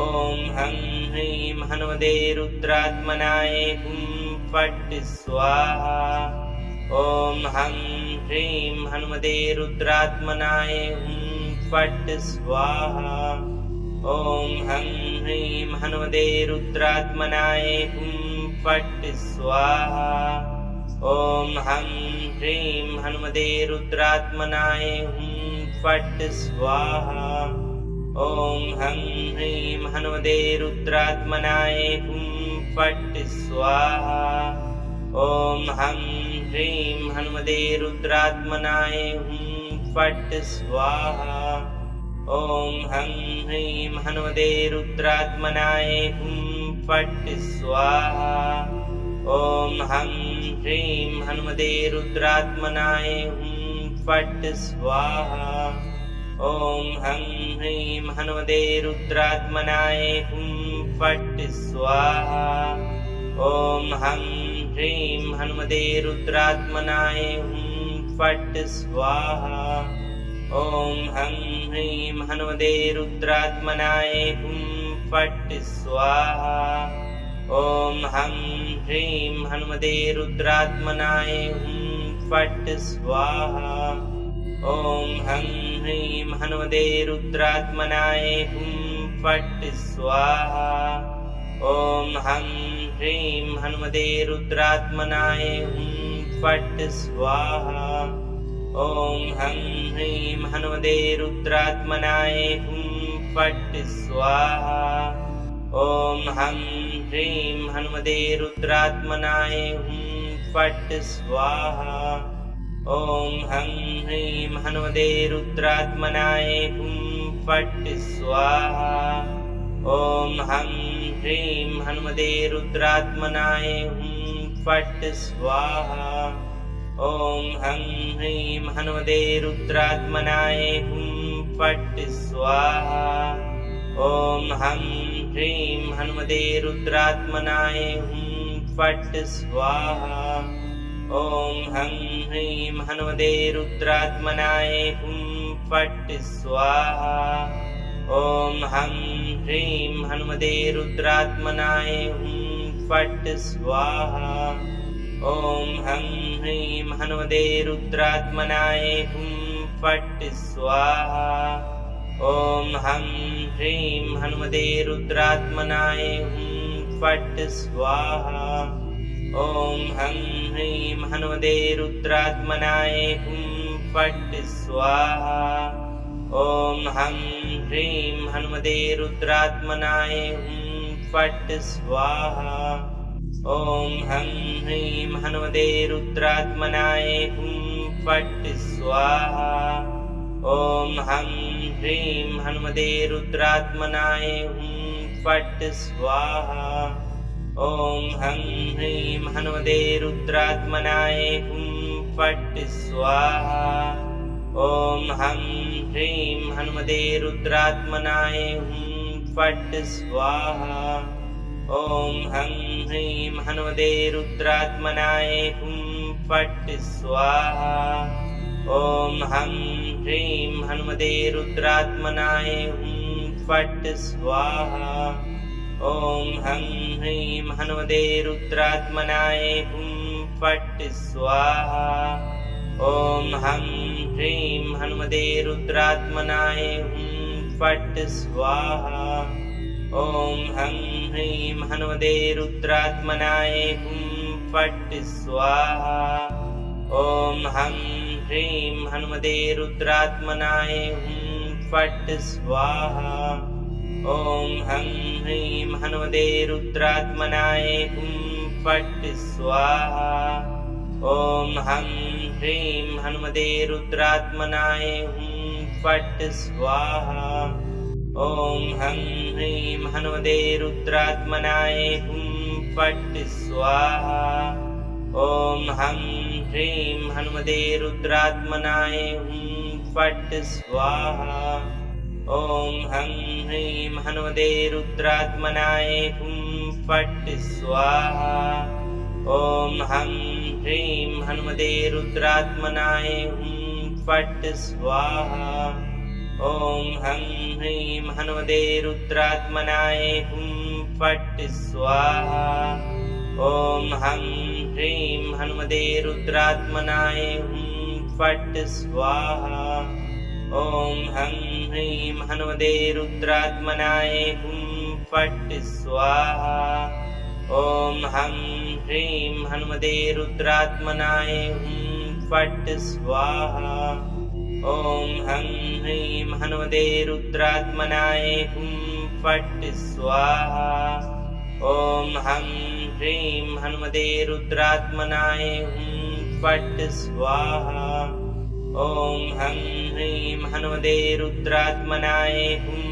ॐ हं ह्रीं हनुमते रुद्रात्मनाय हुं फट् स्वाहा। ॐ हं ह्रीं हनुमते रुद्रात्मनाय हुं फट् स्वाहा। ॐ हं ह्रीं हनुमते रुद्रात्मनाय हुं फट् स्वाहा। ॐ हं ह्रीं हनुमते रुद्रात्मनाय हुं फट् स्वाहा। ॐ हं ह्रीं हनुमते रुद्रात्मनाय हुं फट् स्वाहा। ॐ हं ह्रीं हनुमते रुद्रात्मनाय हुं फट् स्वाहा। ॐ हं ह्रीं हनुमते रुद्रात्मनाय हुं फट् स्वाहा। ॐ हं ह्रीं हनुमते रुद्रात्मनाय हुं फट् स्वाहा। ॐ हं ह्रीं हनुमते रुद्रात्मनाय हुं फट् स्वाहा। ॐ हं ह्रीं हनुमते रुद्रात्मनाय हुं फट् स्वाहा। ॐ हं ह्रीं हनुमते रुद्रात्मनाय हुं फट् स्वाहा। ॐ हं ह्रीं हनुमते रुद्रात्मनाय हुं फट् स्वाहा। ॐ हं ह्रीं हनुमते रुद्रात्मनाय हुं फट् स्वाहा। ॐ हं ह्रीं हनुमते रुद्रात्मनाय हुं फट् स्वाहा। ॐ हं ह्रीं हनुमते रुद्रात्मनाय हुं फट् स्वाहा। ॐ हं ह्रीं हनुमते रुद्रात्मनाय हुं फट् स्वाहा। ॐ हं ह्रीं हनुमते रुद्रात्मनाय हुं फट् स्वाहा। ॐ हं ह्रीं हनुमते रुद्रात्मनाय हुं फट् स्वाहा। ॐ हं ह्रीं हनुमते रुद्रात्मनाय हुं फट् स्वाहा। ॐ हं ह्रीं हनुमते रुद्रात्मनाय हुं फट् स्वाहा। ॐ हं ह्रीं हनुमते रुद्रात्मनाय हुं फट् स्वाहा। ॐ हं ह्रीं हनुमते रुद्रात्मनाय हुं फट् स्वाहा। ॐ हं ह्रीं हनुमते रुद्रात्मनाय हुं फट् स्वाहा। ॐ हं ह्रीं हनुमते रुद्रात्मनाय हुं फट् स्वाहा। ॐ हं ह्रीं हनुमते रुद्रात्मनाय हुं फट् स्वाहा। ॐ हं ह्रीं हनुमते रुद्रात्मनाय हुं फट् स्वाहा। ॐ हं ह्रीं हनुमते रुद्रात्मनाय हुं फट् स्वाहा। ॐ हं ह्रीं हनुमते रुद्रात्मनाय हुं फट् स्वाहा। ॐ हं ह्रीं हनुमते रुद्रात्मनाय हुं फट् स्वाहा। ॐ हं ह्रीं हनुमते रुद्रात्मनाय हुं फट् स्वाहा। ॐ हं ह्रीं हनुमते रुद्रात्मनाय हुं फट् स्वाहा। ॐ हं ह्रीं हनुमते रुद्रात्मनाय हुं फट् स्वाहा। ॐ हं ह्रीं हनुमते रुद्रात्मनाय हुं फट् स्वाहा। ॐ हं ह्रीं हनुमते रुद्रात्मनाय हुं फट् स्वाहा। ॐ हं ह्रीं हनुमते रुद्रात्मनाय हुं फट् स्वाहा। ॐ हं ह्रीं हनुमते रुद्रात्मनाय हुं फट् स्वाहा। ॐ हं ह्रीं हनुमते रुद्रात्मनाय हुं फट् स्वाहा। ॐ हं ह्रीं हनुमते रुद्रात्मनाय हुं फट् स्वाहा। ॐ हं ह्रीं हनुमते रुद्रात्मनाय हुं फट् स्वाहा। ॐ हं ह्रीं हनुमते रुद्रात्मनाय हुं फट् स्वाहा। ॐ हं ह्रीं हनुमते रुद्रात्मनाय हुं फट् स्वाहा। ॐ हं ह्रीं हनुमते रुद्रात्मनाय हुं फट् स्वाहा। ॐ हं ह्रीं हनुमते रुद्रात्मनाय हुं फट् स्वाहा। ॐ हं ह्रीं हनुमते रुद्रात्मनाय हुं फट् स्वाहा। ॐ हं ह्रीं हनुमते रुद्रात्मनाय हुं फट् स्वाहा। ॐ हं ह्रीं हनुमते रुद्रात्मनाय हुं फट् स्वाहा। ॐ हं ह्रीं हनुमते रुद्रात्मनाय हुं फट् स्वाहा। ॐ हं ह्रीं हनुमते रुद्रात्मनाय हुं फट् स्वाहा। ॐ हं ह्रीं हनुमते रुद्रात्मनाय हुं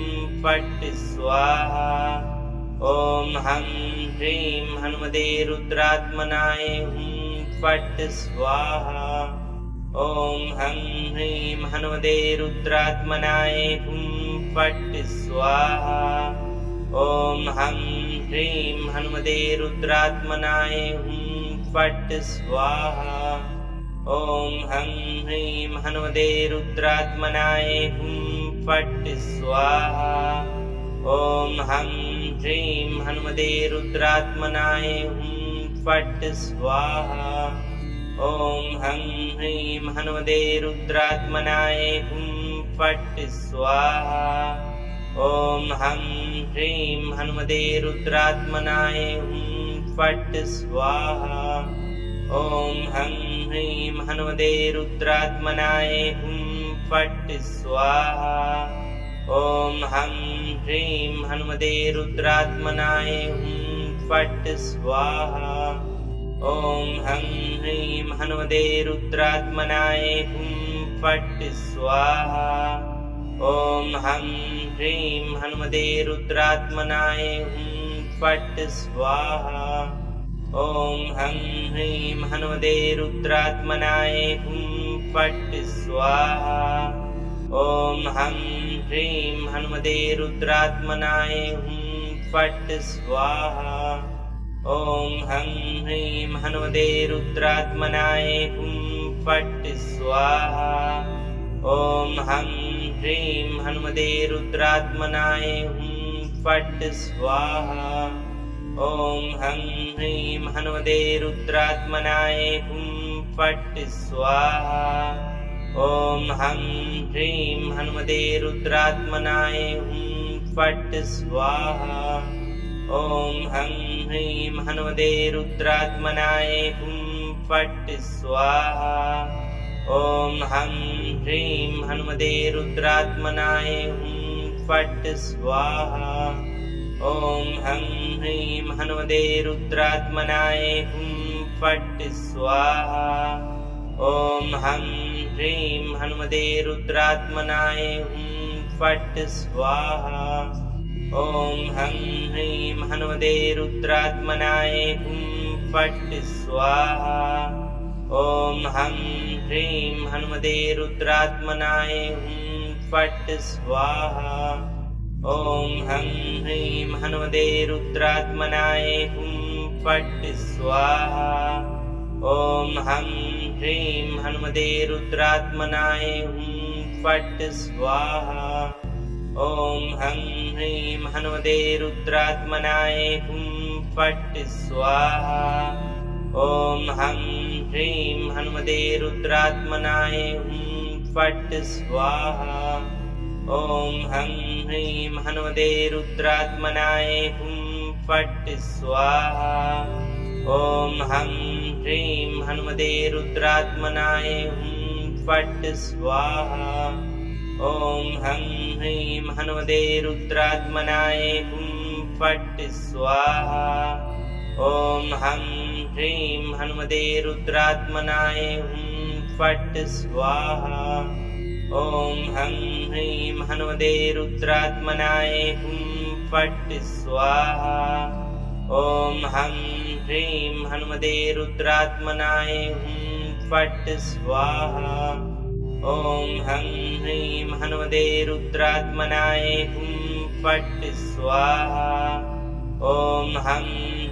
फट् स्वाहा। ॐ हं ह्रीं हनुमते रुद्रात्मनाय हुं फट् स्वाहा। ॐ हं ह्रीं हनुमते रुद्रात्मनाय हुं फट् स्वाहा। ॐ हं ह्रीं हनुमते रुद्रात्मनाय हुं फट् स्वाहा। ॐ हं ह्रीं हनुमते रुद्रात्मनाय हुं फट् स्वाहा। ॐ हं ह्रीं हनुमते रुद्रात्मनाय हुं फट् स्वाहा। ॐ हं ह्रीं हनुमते रुद्रात्मनाय हुं फट् स्वाहा। ॐ हं ह्रीं हनुमते रुद्रात्मनाय हुं फट् स्वाहा। ॐ हं ह्रीं हनुमते रुद्रात्मनाय हुं फट् स्वाहा। ॐ हं ह्रीं हनुमते रुद्रात्मनाय हुं फट् स्वाहा। ॐ हं ह्रीं हनुमते रुद्रात्मनाय हुं फट् स्वाहा। ॐ हं ह्रीं हनुमते रुद्रात्मनाय हुं फट् स्वाहा। ॐ हं ह्रीं हनुमते रुद्रात्मनाय हुं फट् स्वाहा। ॐ हं ह्रीं हनुमते रुद्रात्मनाय हुं फट् स्वाहा। ॐ हं ह्रीं हनुमते रुद्रात्मनाय हुं फट् स्वाहा। ॐ हं ह्रीं हनुमते रुद्रात्मनाय हुं फट् स्वाहा। ॐ हं ह्रीं हनुमते रुद्रात्मनाय हुं फट् स्वाहा। ॐ हं ह्रीं हनुमते रुद्रात्मनाय हुं फट् स्वाहा। ॐ हं ह्रीं हनुमते रुद्रात्मनाय हुं फट् स्वाहा। ॐ हं ह्रीं हनुमते रुद्रात्मनाय हुं फट् स्वाहा। ॐ हं ह्रीं हनुमते रुद्रात्मनाय हुं फट् स्वाहा। ॐ हं ह्रीं हनुमते रुद्रात्मनाय हुं फट् स्वाहा। ॐ हं ह्रीं हनुमते रुद्रात्मनाय हुं फट् स्वाहा। ॐ हं ह्रीं हनुमते रुद्रात्मनाय हुं फट् स्वाहा। ॐ हं ह्रीं हनुमते रुद्रात्मनाय हुं फट् स्वाहा। ॐ हं ह्रीं हनुमते रुद्रात्मनाय हुं फट् स्वाहा। ॐ हं ह्रीं हनुमते रुद्रात्मनाय हुं फट् स्वाहा। ॐ हं ह्रीं हनुमते रुद्रात्मनाय हुं फट् स्वाहा। ॐ हं ह्रीं हनुमते रुद्रात्मनाय हुं फट् स्वाहा। ॐ हं ह्रीं हनुमते रुद्रात्मनाय हुं फट् स्वाहा। ॐ हं ह्रीं हनुमते रुद्रात्मनाय हुं फट् स्वाहा। ॐ हं ह्रीं हनुमते रुद्रात्मनाय हुं फट् स्वाहा। ॐ हं ह्रीं हनुमते रुद्रात्मनाय हुं फट् स्वाहा। ॐ हं ह्रीं हनुमते रुद्रात्मनाय हुं फट् स्वाहा। ॐ हं ह्रीं हनुमते रुद्रात्मनाय हुं फट् स्वाहा। ॐ हं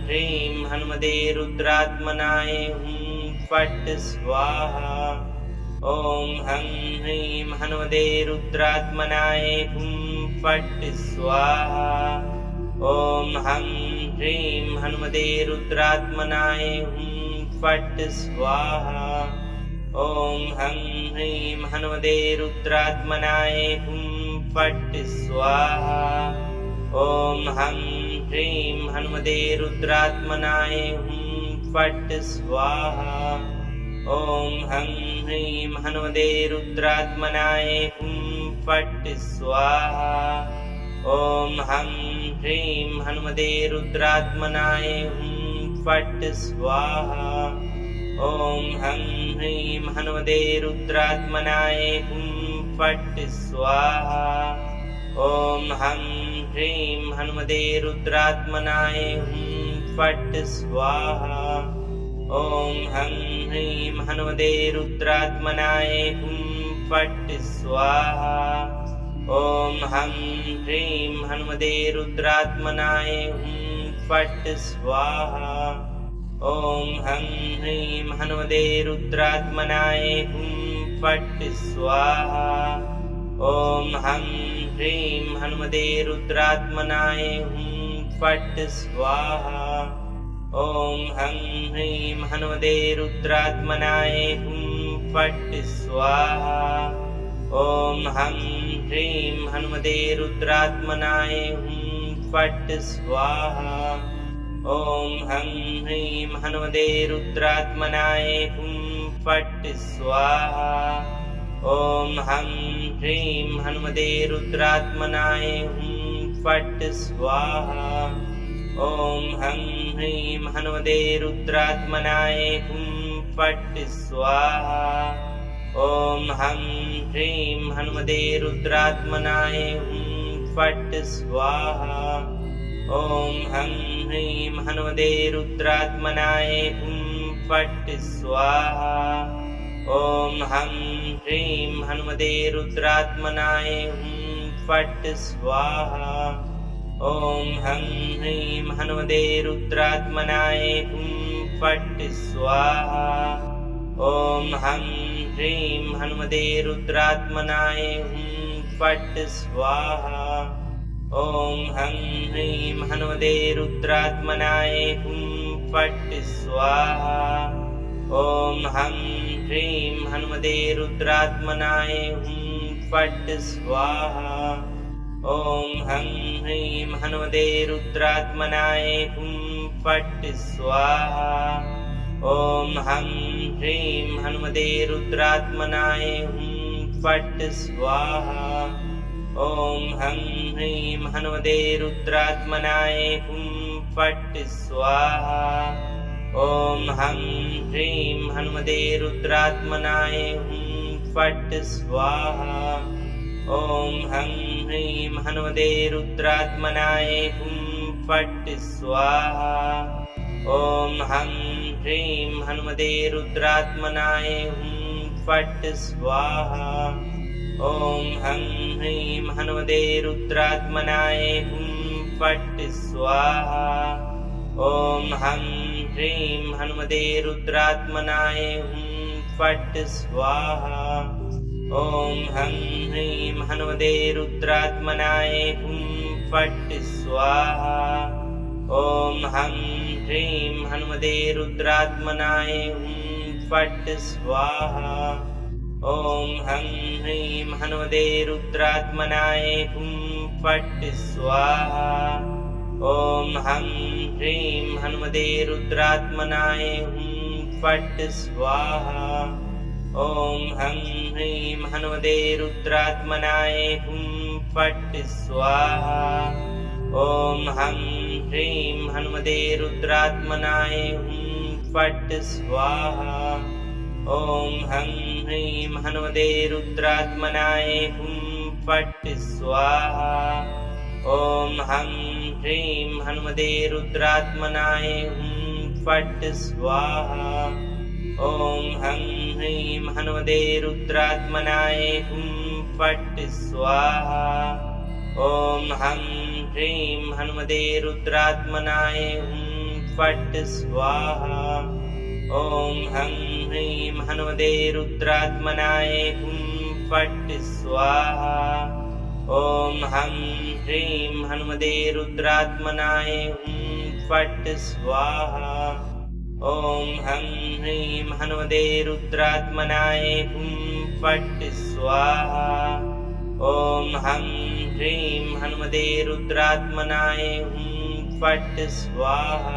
ह्रीं हनुमते रुद्रात्मनाय हुं फट् स्वाहा। ॐ हं ह्रीं हनुमते रुद्रात्मनाय हुं फट् स्वाहा। ॐ हं ह्रीं हनुमते रुद्रात्मनाय हुं फट् स्वाहा। ॐ हं ह्रीं हनुमते रुद्रात्मनाय हुं फट् स्वाहा। ॐ हं ह्रीं हनुमते रुद्रात्मनाय हुं फट् स्वाहा। ॐ हं ह्रीं हनुमते रुद्रात्मनाय हुं फट् स्वाहा। ॐ हं ह्रीं हनुमते रुद्रात्मनाय हुं फट् स्वाहा। ॐ हं ह्रीं हनुमते रुद्रात्मनाय हुं फट् स्वाहा। ॐ हं ह्रीं हनुमते रुद्रात्मनाय हुं फट् स्वाहा। ॐ हं ह्रीं हनुमते रुद्रात्मनाय हुं फट् स्वाहा। ॐ हं ह्रीं हनुमते रुद्रात्मनाय हुं फट् स्वाहा। ॐ हं ह्रीं हनुमते रुद्रात्मनाय हुं फट् स्वाहा। ॐ हं ह्रीं हनुमते रुद्रात्मनाय हुं फट् स्वाहा। ॐ हं ह्रीं हनुमते रुद्रात्मनाय हुं फट् स्वाहा। ॐ हं ह्रीं हनुमते रुद्रात्मनाय हुं फट् स्वाहा। ॐ हं ह्रीं हनुमते रुद्रात्मनाय हुं फट् स्वाहा। ॐ हं ह्रीं हनुमते रुद्रात्मनाय हुं फट् स्वाहा। ॐ हं ह्रीं हनुमते रुद्रात्मनाय हुं फट् स्वाहा। ॐ हं ह्रीं हनुमते रुद्रात्मनाय हुं फट् स्वाहा। ॐ हं ह्रीं हनुमते रुद्रात्मनाय हुं फट् स्वाहा। ॐ हं ह्रीं हनुमते रुद्रात्मनाय हुं फट् स्वाहा। ॐ हं ह्रीं हनुमते रुद्रात्मनाय हुं फट् स्वाहा। ॐ हं ह्रीं हनुमते रुद्रात्मनाय हुं फट् स्वाहा। ॐ हं ह्रीं हनुमते रुद्रात्मनाय हुं फट् स्वाहा। ॐ हं ह्रीं हनुमते रुद्रात्मनाय हुं फट् स्वाहा। ॐ हं ह्रीं हनुमते रुद्रात्मनाय हुं फट् स्वाहा ॐ हं ह्रीं हनुमते रुद्रात्मनाय हुं फट् स्वाहा ॐ हं ह्रीं हनुमते रुद्रात्मनाय हुं फट् स्वाहा ॐ हं ह्रीं हनुमते रुद्रात्मनाय हुं फट् स्वाहा ॐ हं ह्रीं हनुमते रुद्रात्मनाय हुं फट् स्वाहा ॐ हं ह्रीं हनुमते रुद्रात्मनाय हुं फट् स्वाहा ॐ हं ह्रीं हनुमते रुद्रात्मनाय हुं फट् स्वाहा ॐ हं ह्रीं हनुमते रुद्रात्मनाय हुं फट् स्वाहा ॐ हं ह्रीं हनुमते रुद्रात्मनाय हुं फट् स्वाहा ॐ हं ह्रीं हनुमते रुद्रात्मनाय हुं फट् स्वाहा ॐ हं ह्रीं हनुमते रुद्रात्मनाय हुं फट् स्वाहा ॐ हं ह्रीं हनुमते रुद्रात्मनाय हुं फट् स्वाहा ॐ हं ह्रीं हनुमते रुद्रात्मनाय हुं फट् स्वाहा ॐ हं ह्रीं हनुमते रुद्रात्मनाय हुं फट् स्वाहा ॐ हं ह्रीं हनुमते रुद्रात्मनाय हुं फट् स्वाहा ॐ हं ह्रीं हनुमते रुद्रात्मनाय हुं फट् स्वाहा ॐ हं ह्रीं हनुमते रुद्रात्मनाय हुं फट् स्वाहा ॐ हं ह्रीं हनुमते रुद्रात्मनाय हुं फट् स्वाहा ॐ हं ह्रीं हनुमते रुद्रात्मनाय हुं फट् स्वाहा ॐ हं ह्रीं हनुमते रुद्रात्मनाय हुं फट् स्वाहा ॐ हं ह्रीं हनुमते रुद्रात्मनाय हुं फट् स्वाहा ॐ हं ह्रीं हनुमते रुद्रात्मनाय हुं फट् स्वाहा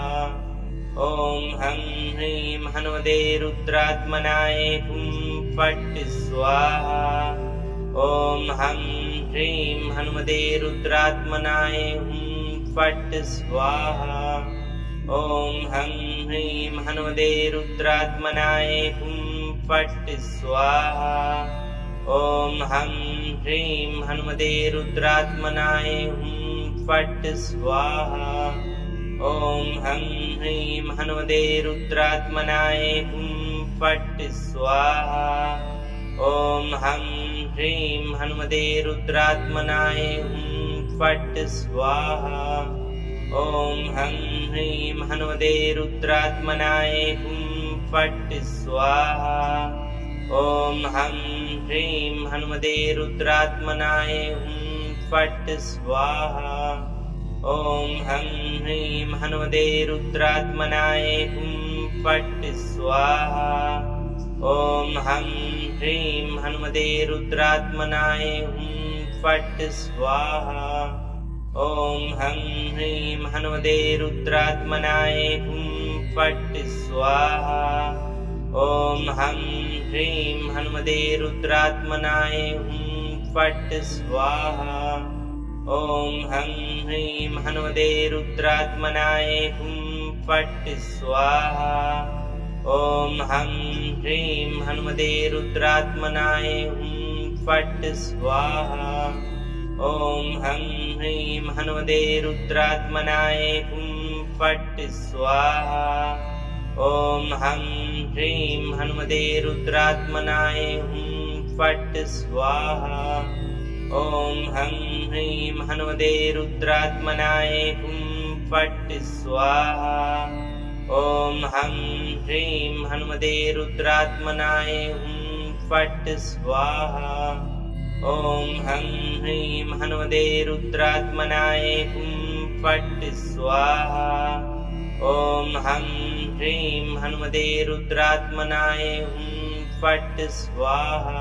ॐ हं ह्रीं हनुमते रुद्रात्मनाय हुं फट् स्वाहा ॐ हं ह्रीं हनुमते रुद्रात्मनाय हुं फट् स्वाहा ॐ हं ह्रीं हनुमते रुद्रात्मनाय हुं फट् स्वाहा ॐ हं ह्रीं हनुमते रुद्रात्मनाय हुं फट् स्वाहा ॐ हं ह्रीं हनुमते रुद्रात्मनाय हुं फट् स्वाहा ॐ हं ह्रीं हनुमते रुद्रात्मनाय हुं फट् स्वाहा ॐ हं ह्रीं हनुमते रुद्रात्मनाय हुं फट् स्वाहा ॐ हं ह्रीं हनुमते रुद्रात्मनाय हुं फट् स्वाहा ॐ हं ह्रीं हनुमते रुद्रात्मनाय हुं फट् स्वाहा ॐ हं ह्रीं हनुमते रुद्रात्मनाय हुं फट् स्वाहा ॐ हं ह्रीं हनुमते रुद्रात्मनाय हुं फट् स्वाहा ॐ हं ह्रीं हनुमते रुद्रात्मनाय हुं फट् स्वाहा ॐ हं ह्रीं हनुमते रुद्रात्मनाय हुं फट् स्वाहा ॐ हं ह्रीं हनुमते रुद्रात्मनाय हुं फट् स्वाहा ॐ हं ह्रीं हनुमते रुद्रात्मनाय हुं फट् स्वाहा ॐ हं ह्रीं हनुमते रुद्रात्मनाय हुं फट् स्वाहा ॐ हं ह्रीं हनुमते रुद्रात्मनाय हुं फट् स्वाहा ॐ हं ह्रीं हनुमते रुद्रात्मनाय हुं फट् स्वाहा ॐ हं ह्रीं हनुमते रुद्रात्मनाय हुं फट् स्वाहा ॐ हं ह्रीं हनुमते रुद्रात्मनाय हुं फट् स्वाहा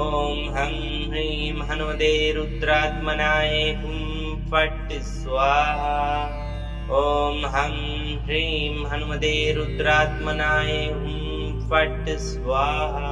ॐ हं ह्रीं हनुमते रुद्रात्मनाय हुं फट् स्वाहा ॐ हं ह्रीं हनुमते रुद्रात्मनाय हुं फट् स्वाहा